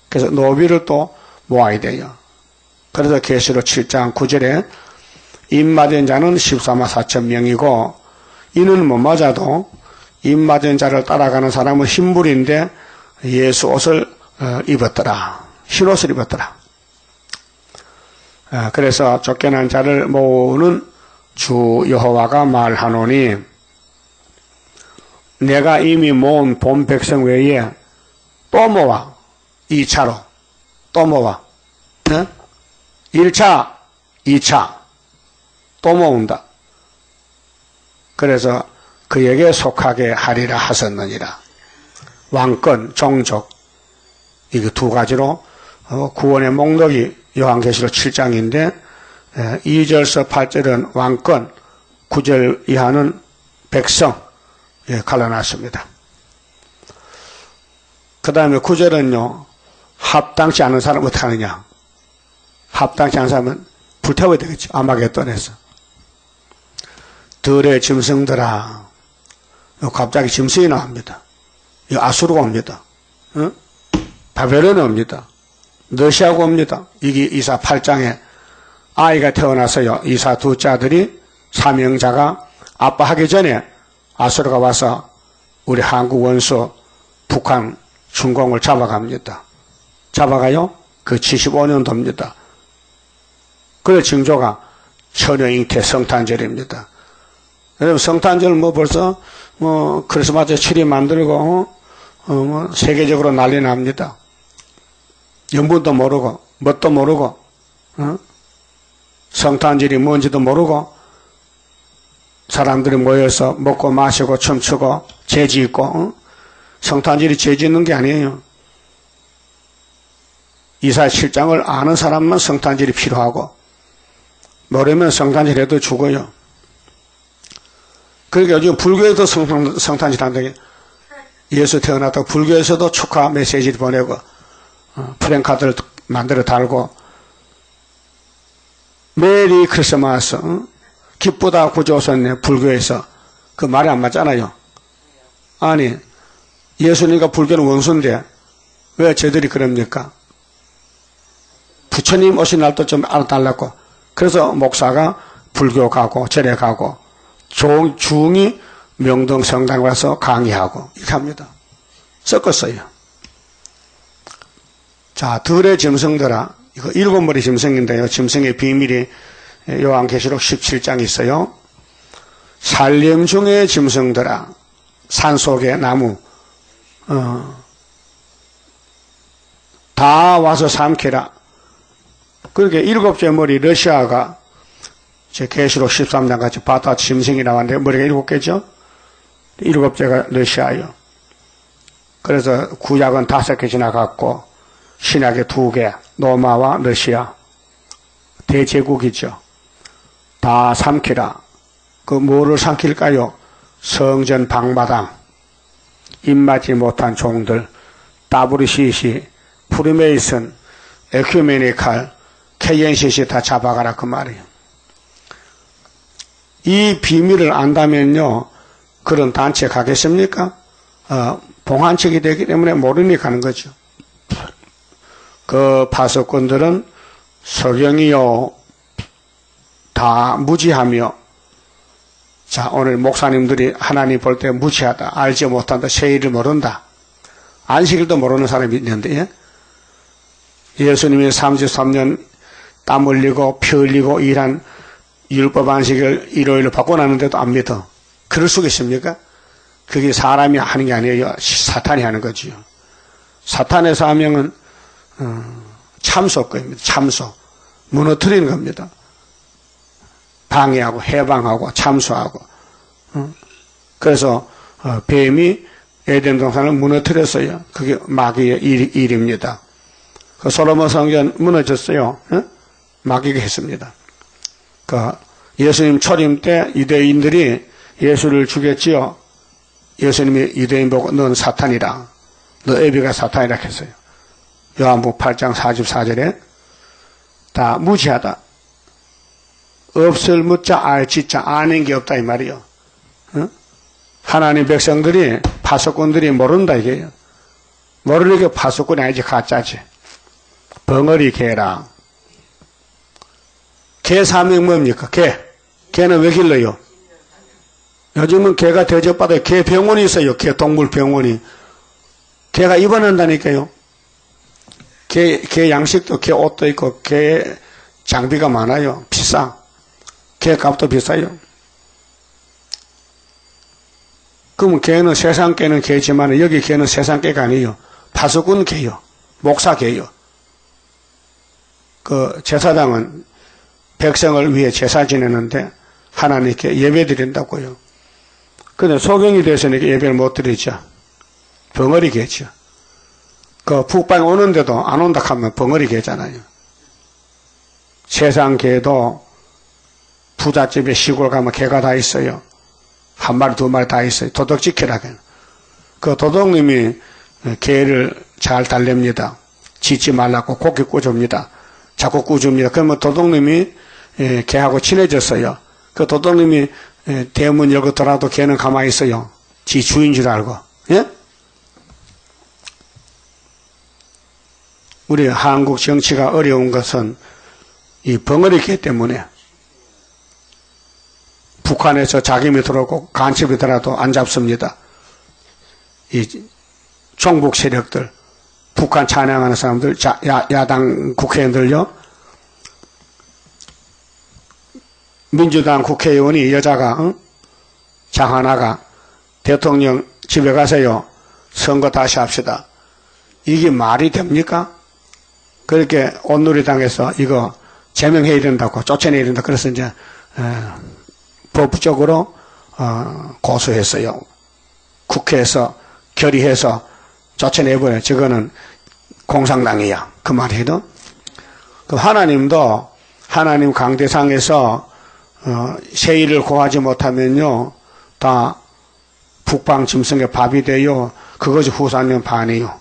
그래서 노비를 또 모아야 돼요. 그래서 계시록 7장 9절에 입맞은 자는 14만 4천 명이고 이는 못 맞아도 입맞은 자를 따라가는 사람은 흰불인데 예수 옷을 입었더라. 흰옷을 입었더라. 그래서 쫓겨난 자를 모으는 주 여호와가 말하노니 내가 이미 모은 본 백성 외에 또 모아. 2차로 또 모아. 1차, 2차 또 모은다. 그래서 그에게 속하게 하리라 하셨느니라. 왕권, 종족 이게 두 가지로 구원의 목록이 요한계시록 7장인데 2절서 8절은 왕권, 9절 이하는 백성 갈라놨습니다. 그 다음에 9절은요. 합당치 않은 사람 어떻게 하느냐. 합당치 않은 사람은 불태워야 되겠죠. 아마겟돈에서. 들의 짐승들아. 갑자기 짐승이 나옵니다. 아수르가 옵니다. 바벨론이 옵니다. 러시아가 옵니다. 이게 이사 8장에 아이가 태어나서요. 이사 두 자들이 사명자가 아빠 하기 전에 아수르가 와서 우리 한국 원수 북한 중공을 잡아갑니다. 잡아가요? 그 75년도입니다. 그래 징조가 천여잉태 성탄절입니다. 여러분 성탄절 벌써 크리스마스 트리 만들고 세계적으로 난리 납니다. 영분도 모르고 뭣도 모르고 성탄절이 뭔지도 모르고 사람들이 모여서 먹고 마시고 춤추고 재지 있고 성탄절이 죄 짓는 게 아니에요. 이사야 7장을 아는 사람만 성탄절이 필요하고 모르면 성탄절 해도 죽어요. 그러니까 요즘 불교에도 성탄절 한다고 예수 태어났다고 불교에서도 축하 메시지를 보내고 프랭카드를 만들어 달고 메리 크리스마스 기쁘다 구주오셨네 불교에서 그 말이 안 맞잖아요. 아니 예수님과 불교는 원수인데 왜 저들이 그럽니까? 부처님 오신 날도 좀 알아달라고. 그래서 목사가 불교 가고 절에 가고 중이 명동 성당 가서 강의하고 이렇게 합니다. 섞었어요. 자, 들의 짐승들아, 이거 7머리 짐승인데요. 짐승의 비밀이 요한계시록 17장에 있어요. 산림 중의 짐승들아, 산속의 나무 다 와서 삼키라. 그렇게 7째 머리 러시아가 제 계시록 13장 같이 바다 짐승이 나왔는데 머리가 7개죠? 7째가 러시아예요. 그래서 구약은 5개 지나갔고 신약에 2개, 로마와 러시아 대제국이죠. 다 삼키라. 그 뭐를 삼킬까요? 성전 방마당, 입맞지 못한 종들, WCC, 프리메이슨, 에큐메니칼, KNCC 다 잡아가라 그 말이에요. 이 비밀을 안다면요, 그런 단체에 가겠습니까? 봉한책이 되기 때문에 모르니 가는 거죠. 그 파수꾼들은 석영이요, 다 무지하며, 자, 오늘 목사님들이 하나님 볼 때 무지하다, 알지 못한다, 세일을 모른다, 안식일도 모르는 사람이 있는데, 예수님이 33년 땀 흘리고 피 흘리고 일한 율법 안식을 일요일로 바꿔놨는데도 안 믿어. 그럴 수가 있습니까? 그게 사람이 하는 게 아니에요. 사탄이 하는 거지요. 사탄의 사명은 참소거입니다. 참소. 무너뜨리는 겁니다. 방해하고 해방하고 참소하고. 그래서 뱀이 에덴 동산을 무너뜨렸어요. 그게 마귀의 일입니다. 그 솔로몬 성전 무너졌어요. 마귀가 했습니다. 그 예수님 초림 때 유대인들이 예수를 죽였지요. 예수님이 유대인 보고 넌 사탄이라, 너 애비가 사탄이라 했어요. 요한복음 8장 44절에 다 무지하다. 없을 묻자 알 짓자 아는 게 없다 이 말이요. 하나님 백성들이 파수꾼들이 모른다 이게요. 모르니까 파수꾼이 아니지 가짜지. 벙어리 개라. 개 사명 뭡니까? 개는 왜 길러요? 요즘은 개가 대접받아요. 개 병원이 있어요. 개 동물 병원이. 개가 입원한다니까요. 개 양식도 개 옷도 있고 개 장비가 많아요. 비싸. 개 값도 비싸요. 그러면 개는 세상 개는 개지만 여기 개는 세상 개가 아니에요. 파수꾼 개요. 목사 개요. 그 제사장은 백성을 위해 제사 지내는데 하나님께 예배 드린다고요. 근데 소경이 돼서는 예배를 못 드리죠. 벙어리 개죠. 그 북방에 오는데도 안 온다 하면 벙어리 개잖아요. 세상 개도 부잣집에 시골 가면 개가 다 있어요. 한 마리 두 마리 다 있어요. 도둑 지키라고. 그 도둑님이 개를 잘 달랩니다. 짖지 말라고 고기 구줍니다. 자꾸 꾸줍니다. 그러면 도둑님이 개하고 친해졌어요. 그 도둑님이 대문 열고 들어와도 개는 가만히 있어요. 지 주인 줄 알고. 예? 우리 한국 정치가 어려운 것은 이 벙어리 개 때문에 북한에서 자금이 들어오고 간첩이 들어도 안 잡습니다. 이 종북 세력들, 북한 찬양하는 사람들, 야당 국회의원들요. 민주당 국회의원이 여자가 장하나가 대통령 집에 가세요. 선거 다시 합시다. 이게 말이 됩니까? 그렇게 온누리당에서 이거 제명해야 된다고 쫓아내야 된다. 그래서 이제 법적으로 고소했어요. 국회에서 결의해서 쫓아내버려. 저거는 공산당이야. 그 말해도. 그 하나님도 하나님 강대상에서 세일을 고하지 못하면요 다 북방 짐승의 밥이 돼요. 그것이 후사님 반이요.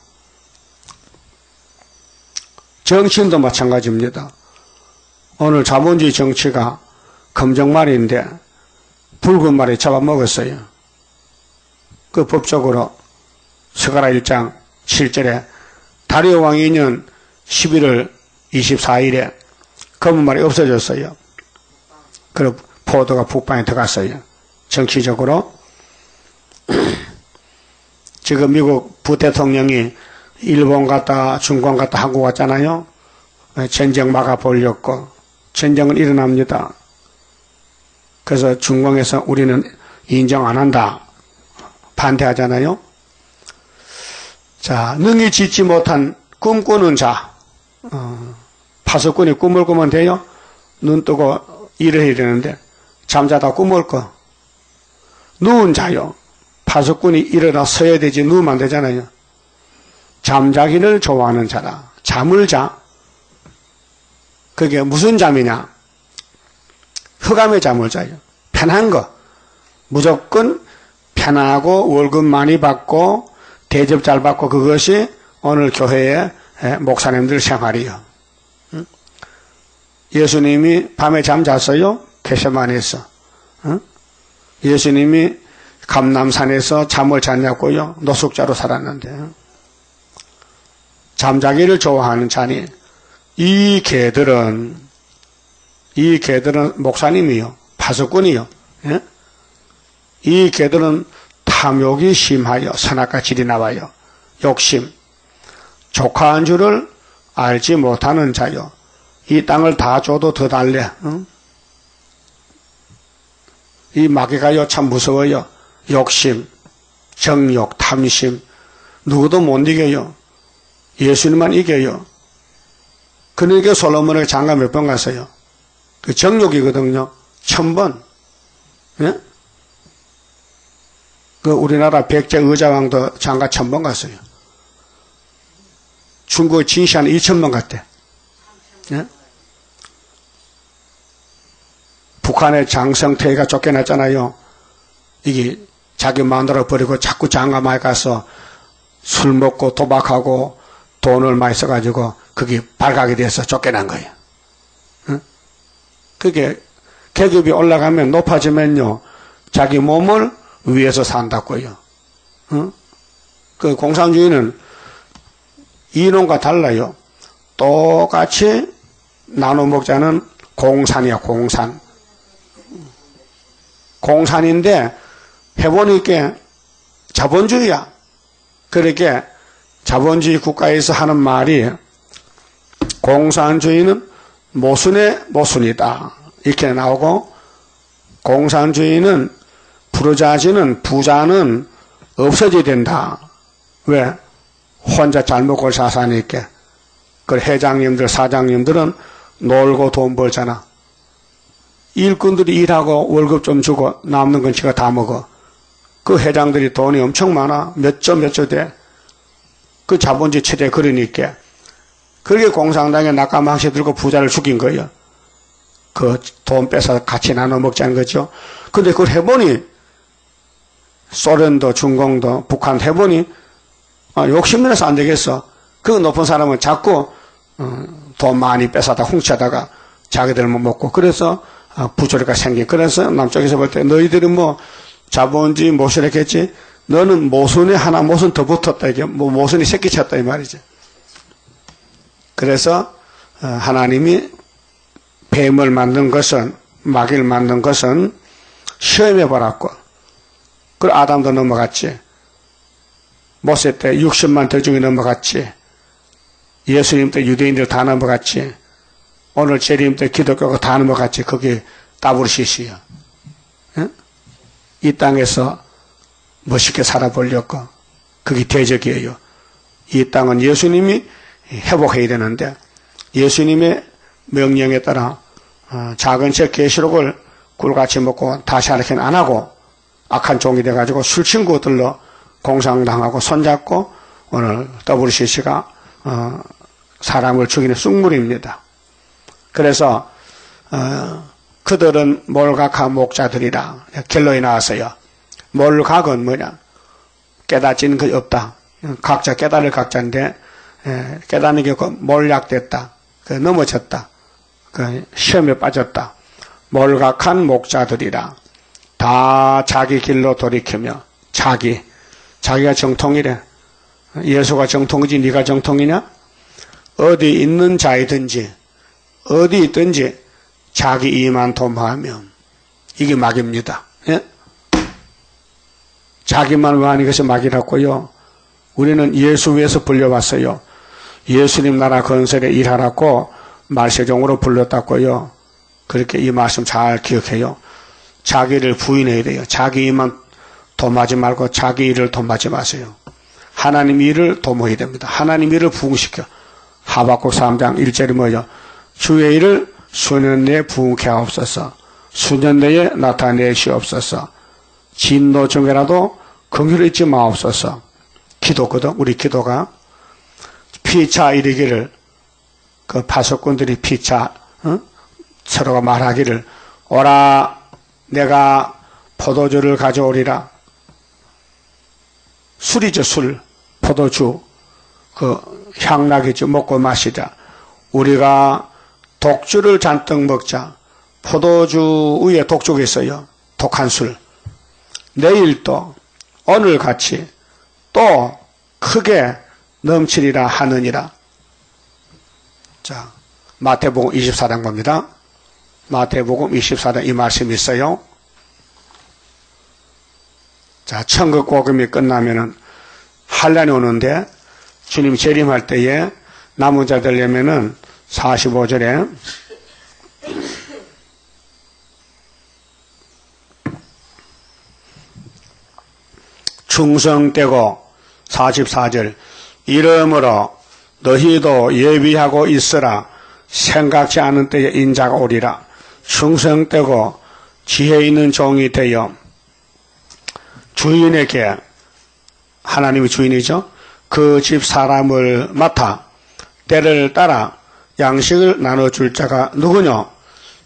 정치인도 마찬가지입니다. 오늘 자본주의 정치가 검정말인데 붉은 말에 잡아먹었어요. 그 법적으로 스가랴 1장 7절에 다리오 왕 2년 11월 24일에 검은 말이 없어졌어요. 그리고 포도가 북방에 들어갔어요. 정치적으로. 지금 미국 부대통령이 일본 갔다 중공 갔다 한국 왔잖아요. 전쟁 막아보려고. 전쟁은 일어납니다. 그래서 중공에서 우리는 인정 안 한다. 반대하잖아요. 자, 능히 짓지 못한 꿈꾸는 자. 파수꾼이 꿈을 꾸면 돼요? 눈 뜨고 일을 해야 되는데 잠자다 꿈을 꿔. 누운 자요. 파수꾼이 일어나 서야 되지 누우면 안 되잖아요. 잠자기를 좋아하는 자라. 잠을 자. 그게 무슨 잠이냐? 흑암의 잠을 자요. 편한 거. 무조건 편하고 월급 많이 받고 대접 잘 받고 그것이 오늘 교회의 목사님들 생활이요. 예수님이 밤에 잠 잤어요? 게세마네에서. 예수님이 감람산에서 잠을 잤냐고요? 노숙자로 살았는데. 잠자기를 좋아하는 자니 이 개들은 목사님이요. 파수꾼이요. 예? 이 개들은 탐욕이 심하여 선악과 질이 나와요. 욕심. 족한 줄을 알지 못하는 자요. 이 땅을 다 줘도 더 달래. 응? 이 마귀가요 참 무서워요. 욕심, 정욕, 탐심. 누구도 못 이겨요. 예수님만 이겨요. 그러니까 솔로몬에게 장가 몇 번 갔어요. 그 정욕이거든요. 1000번. 예? 그 우리나라 백제 의자왕도 장가 1000번 갔어요. 중국 진시한 2000번 갔대. 예? 북한의 장성태가 쫓겨났잖아요. 이게 자기 마누라 버리고 자꾸 장가 많이 가서 술 먹고 도박하고 돈을 많이 써가지고 그게 발각이 돼서 쫓겨난 거예요. 응? 그게 계급이 올라가면 높아지면요 자기 몸을 위해서 산다고요. 응? 그 공산주의는 이론과 달라요. 똑같이 나눠 먹자는 공산이야. 공산인데 해보니까 자본주의야. 그렇게 자본주의 국가에서 하는 말이 공산주의는 모순의 모순이다. 이렇게 나오고 공산주의는 부자는 없어져야 된다. 왜? 혼자 잘 먹고 잘 사니까. 그 회장님들, 사장님들은 놀고 돈 벌잖아. 일꾼들이 일하고 월급 좀 주고 남는 건 지가 다 먹어. 그 회장들이 돈이 엄청 많아. 몇 조 돼. 그 자본주의 체제 그러니까. 그렇게 공산당에 낙가망시 들고 부자를 죽인 거예요. 그 돈 뺏어 같이 나눠 먹자는 거죠. 근데 그걸 해보니 소련도 중공도 북한 해보니 욕심내서 안 되겠어. 그 높은 사람은 자꾸 돈 많이 뺏어다 훔쳐다가 자기들만 먹고 그래서 부조리가 생긴. 그래서 남쪽에서 볼 때 너희들은 뭐 자본주의 모순했겠지. 너는 모순에 하나 모순 더 붙었다. 이게 뭐 모순이 새끼 쳤다 이 말이지. 그래서 하나님이 뱀을 만든 것은 마귀를 만든 것은 시험해 보라고. 그 아담도 넘어갔지. 모세 때 60만 더 중에 넘어갔지. 예수님 때 유대인들 다 넘어갔지. 오늘 재림 때 기독교가 다 넘어갔지. 그게 따블시시야. 이 땅에서 멋있게 살아보려고. 그게 대적이에요. 이 땅은 예수님이 회복해야 되는데 예수님의 명령에 따라 작은 책 계시록을 꿀같이 먹고 다시 하나씩 안 하고 악한 종이 돼가지고 술 친구들로 공상당하고 손잡고 오늘 WCC가 사람을 죽이는 쑥물입니다. 그래서 그들은 몰각한 목자들이라 결론이 나왔어요. 몰각은 뭐냐? 깨닫지는 것이 없다. 각자 깨달을 각자인데 깨닫는 게 몰락됐다. 넘어졌다. 시험에 빠졌다. 몰각한 목자들이라 다 자기 길로 돌이키며 자기가 정통이래. 예수가 정통이지 네가 정통이냐? 어디 있는 자이든지 어디 있든지 자기 이만 도모하면 이게 막입니다. 예? 자기만 원하는 것이 막이라고요. 우리는 예수 위에서 불려왔어요. 예수님 나라 건설에 일하라고 말세종으로 불렀다고요. 그렇게 이 말씀 잘 기억해요. 자기를 부인해야 돼요. 자기 일만 도모하지 말고 자기 일을 도모하지 마세요. 하나님 일을 도모해야 됩니다. 하나님 일을 부응시켜. 하박국 3장 1절이 뭐예요? 주의 일을 수년 내에 부응케 하옵소서. 수년 내에 나타내시옵소서. 진노 중에라도 긍휼을 잊지 마옵소서. 기도거든. 우리 기도가 피차 이르기를 그 파수꾼들이 피차 서로가 말하기를 오라 내가 포도주를 가져오리라. 술이죠. 술. 포도주. 그 향락이죠. 먹고 마시자. 우리가 독주를 잔뜩 먹자. 포도주 위에 독주가 있어요. 독한 술. 내일 또 오늘 같이 또 크게 넘치리라 하느니라. 자, 마태복음 24장 봅니다. 마태복음 24장 이 말씀이 있어요. 자, 천국 복음이 끝나면은 환란이 오는데 주님 재림할 때에 남은 자 되려면은 45절에 충성되고 44절 이러므로 너희도 예비하고 있으라. 생각지 않은 때에 인자가 오리라. 충성되고 지혜 있는 종이 되어 주인에게 하나님이 주인이죠. 그 집 사람을 맡아 때를 따라 양식을 나눠줄 자가 누구냐?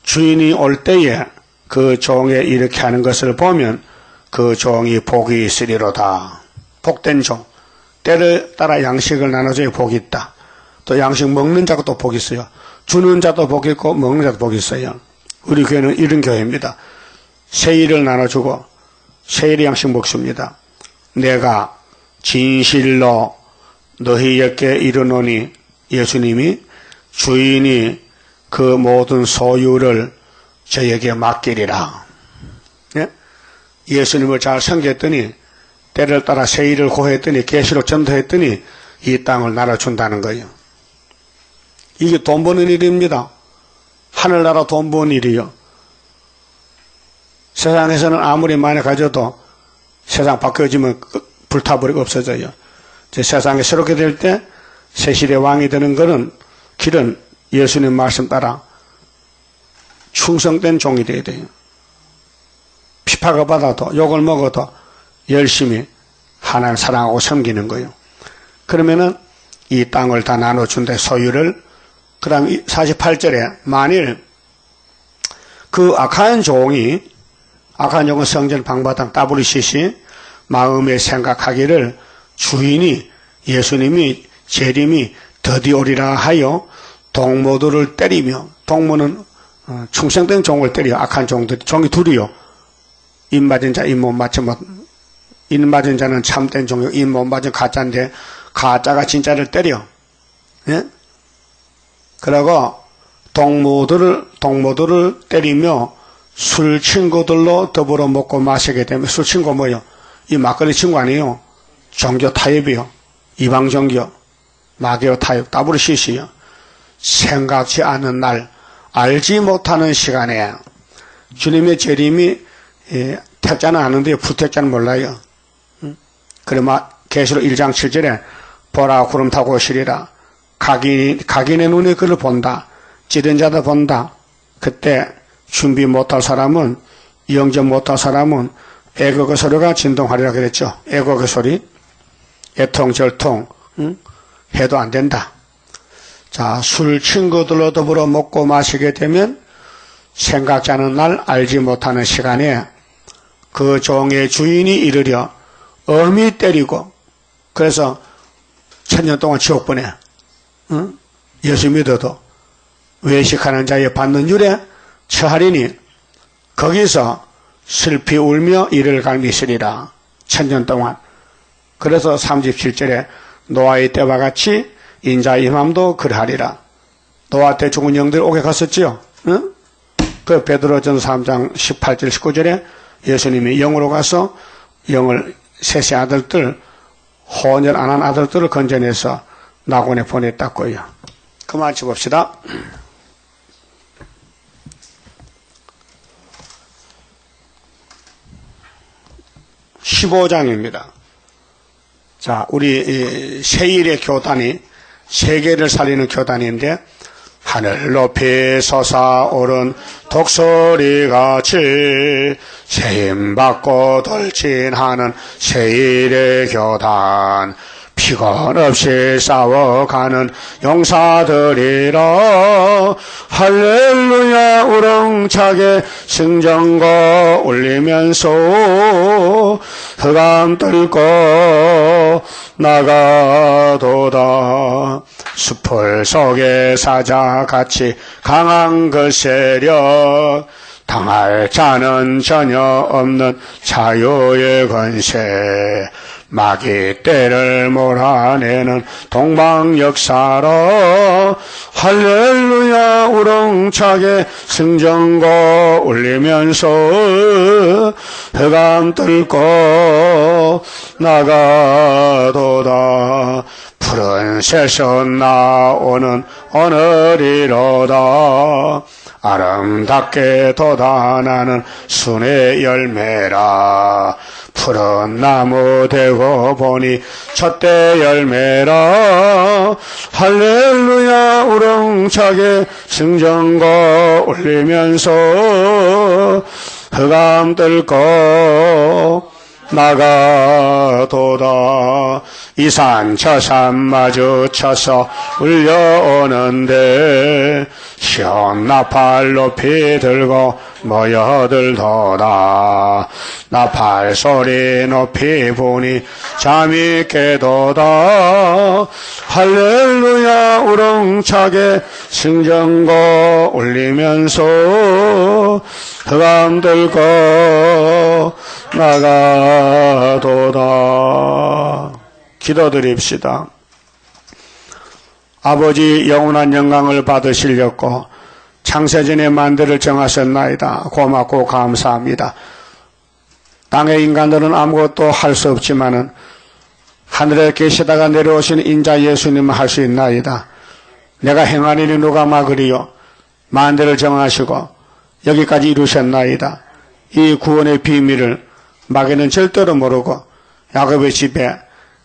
주인이 올 때에 그 종에 이렇게 하는 것을 보면 그 종이 복이 있으리로다. 복된 종. 때를 따라 양식을 나눠줘야 복이 있다. 또 양식 먹는 자가 또 복이 있어요. 주는 자도 복이 있고 먹는 자도 복이 있어요. 우리 교회는 이런 교회입니다. 세일을 나눠주고 세일의 양식 먹습니다. 내가 진실로 너희에게 이르노니 예수님이 주인이 그 모든 소유를 저에게 맡기리라. 예? 예수님을 잘 섬겼더니 때를 따라 세일을 고했더니 계시록 전도했더니 이 땅을 나눠준다는 거예요. 이게 돈 버는 일입니다. 하늘나라 돈 버는 일이요. 세상에서는 아무리 많이 가져도 세상 바뀌어지면 불타버리고 없어져요. 세상에 새롭게 될 때 세실의 왕이 되는 것은 길은 예수님 말씀 따라 충성된 종이 되어야 돼요. 피파가 받아도 욕을 먹어도 열심히 하나님 사랑하고 섬기는 거예요. 그러면은 이 땅을 다 나눠준다 소유를. 그 다음 48절에 만일 그 악한 종은 성전 방바닥 WCC 마음에 생각하기를 주인이 예수님이 재림이 더디오리라 하여 동무들을 때리며 동무는 충성된 종을 때려. 악한 종들이 종이 둘이요. 입 맞은 자 입 못 맞으면 입 맞은 자는 참된 종이고 입 못 맞은 가짜인데 가짜가 진짜를 때려. 예? 그러고 동무들을 때리며 술 친구들로 더불어 먹고 마시게 되면 술 친구 뭐요? 이 막걸리 친구 아니에요. 종교 타협이요. 이방 종교, 마개오 타협, WCC요. 생각지 않은 날, 알지 못하는 시간에 주님의 재림이 택자는 아는데요. 부택자는 몰라요. 그러면 계시록 1장 7절에 보라 구름 타고 오시리라. 각인의 눈에 그를 본다. 찌른 자도 본다. 그때 준비 못할 사람은 영접 못할 사람은 애국의 소리가 진동하리라 그랬죠. 애국의 소리, 애통절통 해도 안 된다. 자, 술 친구들로 더불어 먹고 마시게 되면 생각지 않은 날 알지 못하는 시간에 그 종의 주인이 이르려 엄히 때리고 그래서 1000년 동안 지옥 보내. 예수 믿어도 외식하는 자에 받는 율에 처하리니 거기서 슬피 울며 이를 갈미시리라. 1000년 동안. 그래서 37절에 노아의 때와 같이 인자의 임함도 그러하리라. 노아 때 죽은 영들 오게 갔었지요. 그 베드로전서 3장 18절 19절에 예수님이 영으로 가서 영을 셋의 아들들 혼혈 안 한 아들들을 건져내서 낙원에 보냈다고요. 그만 쳐봅시다. 15장입니다. 자, 우리 세일의 교단이 세계를 살리는 교단인데 하늘 높이 솟아오른 독수리같이 세임받고 돌진하는 세일의 교단 피곤 없이 싸워가는 용사들이라 할렐루야 우렁차게 승전거 울리면서 흑암 뚫고 나가도다. 수풀 속의 사자같이 강한 그 세력 당할 자는 전혀 없는 자유의 권세 마귀 떼를 몰아내는 동방역사로 할렐루야 우렁차게 승전거 울리면서 흑암 뚫고 나가도다. 푸른 새서 나오는 오늘이로다. 아름답게 돋아나는 순의 열매라. 푸른 나무 되고 보니 첫대 열매라. 할렐루야 우렁차게 승전거 울리면서 흑암 뚫고 나가도다. 이 산 저 산 마주쳐서 울려오는데 시원 나팔 높이 들고 모여들도다. 나팔 소리 높이 보니 잠이 깨도다. 할렐루야 우렁차게 승전거 울리면서 흑암 들고 나가도다. 기도드립시다. 아버지 영원한 영광을 받으시려고 창세전에 만대를 정하셨나이다. 고맙고 감사합니다. 땅의 인간들은 아무것도 할 수 없지만은 하늘에 계시다가 내려오신 인자 예수님은 할 수 있나이다. 내가 행한 일이 누가 막으리요. 만대를 정하시고 여기까지 이루셨나이다. 이 구원의 비밀을 마귀는 절대로 모르고 야곱의 집에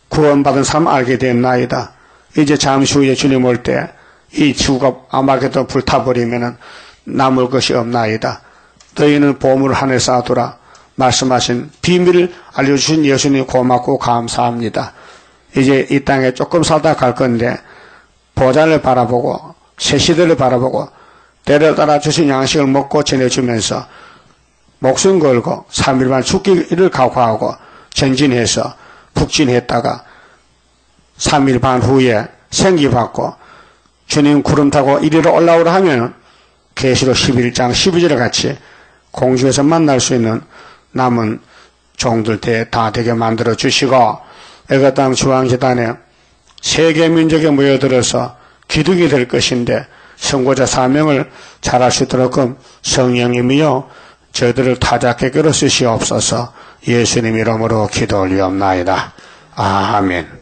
구원받은 사람 알게 됐나이다. 이제 잠시 후에 주님 올 때 이 지구가 아마게도 불타버리면 남을 것이 없나이다. 너희는 보물을 하늘에 쌓아두라 말씀하신 비밀을 알려주신 예수님 고맙고 감사합니다. 이제 이 땅에 조금 살다 갈 건데 보좌를 바라보고 새 시대를 바라보고 때를 따라 주신 양식을 먹고 전해주면서 목숨 걸고 3일만 죽기를 각오하고 전진해서 북진했다가 3일 반 후에 생기받고 주님 구름 타고 이리로 올라오라 하면 계시록 11장 12절에 같이 공중에서 만날 수 있는 남은 종들 다 되게 만들어 주시고 애가 땅 중앙재단에 세계 민족에 모여들어서 기둥이 될 것인데 선고자 사명을 잘할 수 있도록 성령님이여 저희들을 타작하게 끌어 쓰시옵소서. 예수님 이름으로 기도 올리옵나이다. 아멘.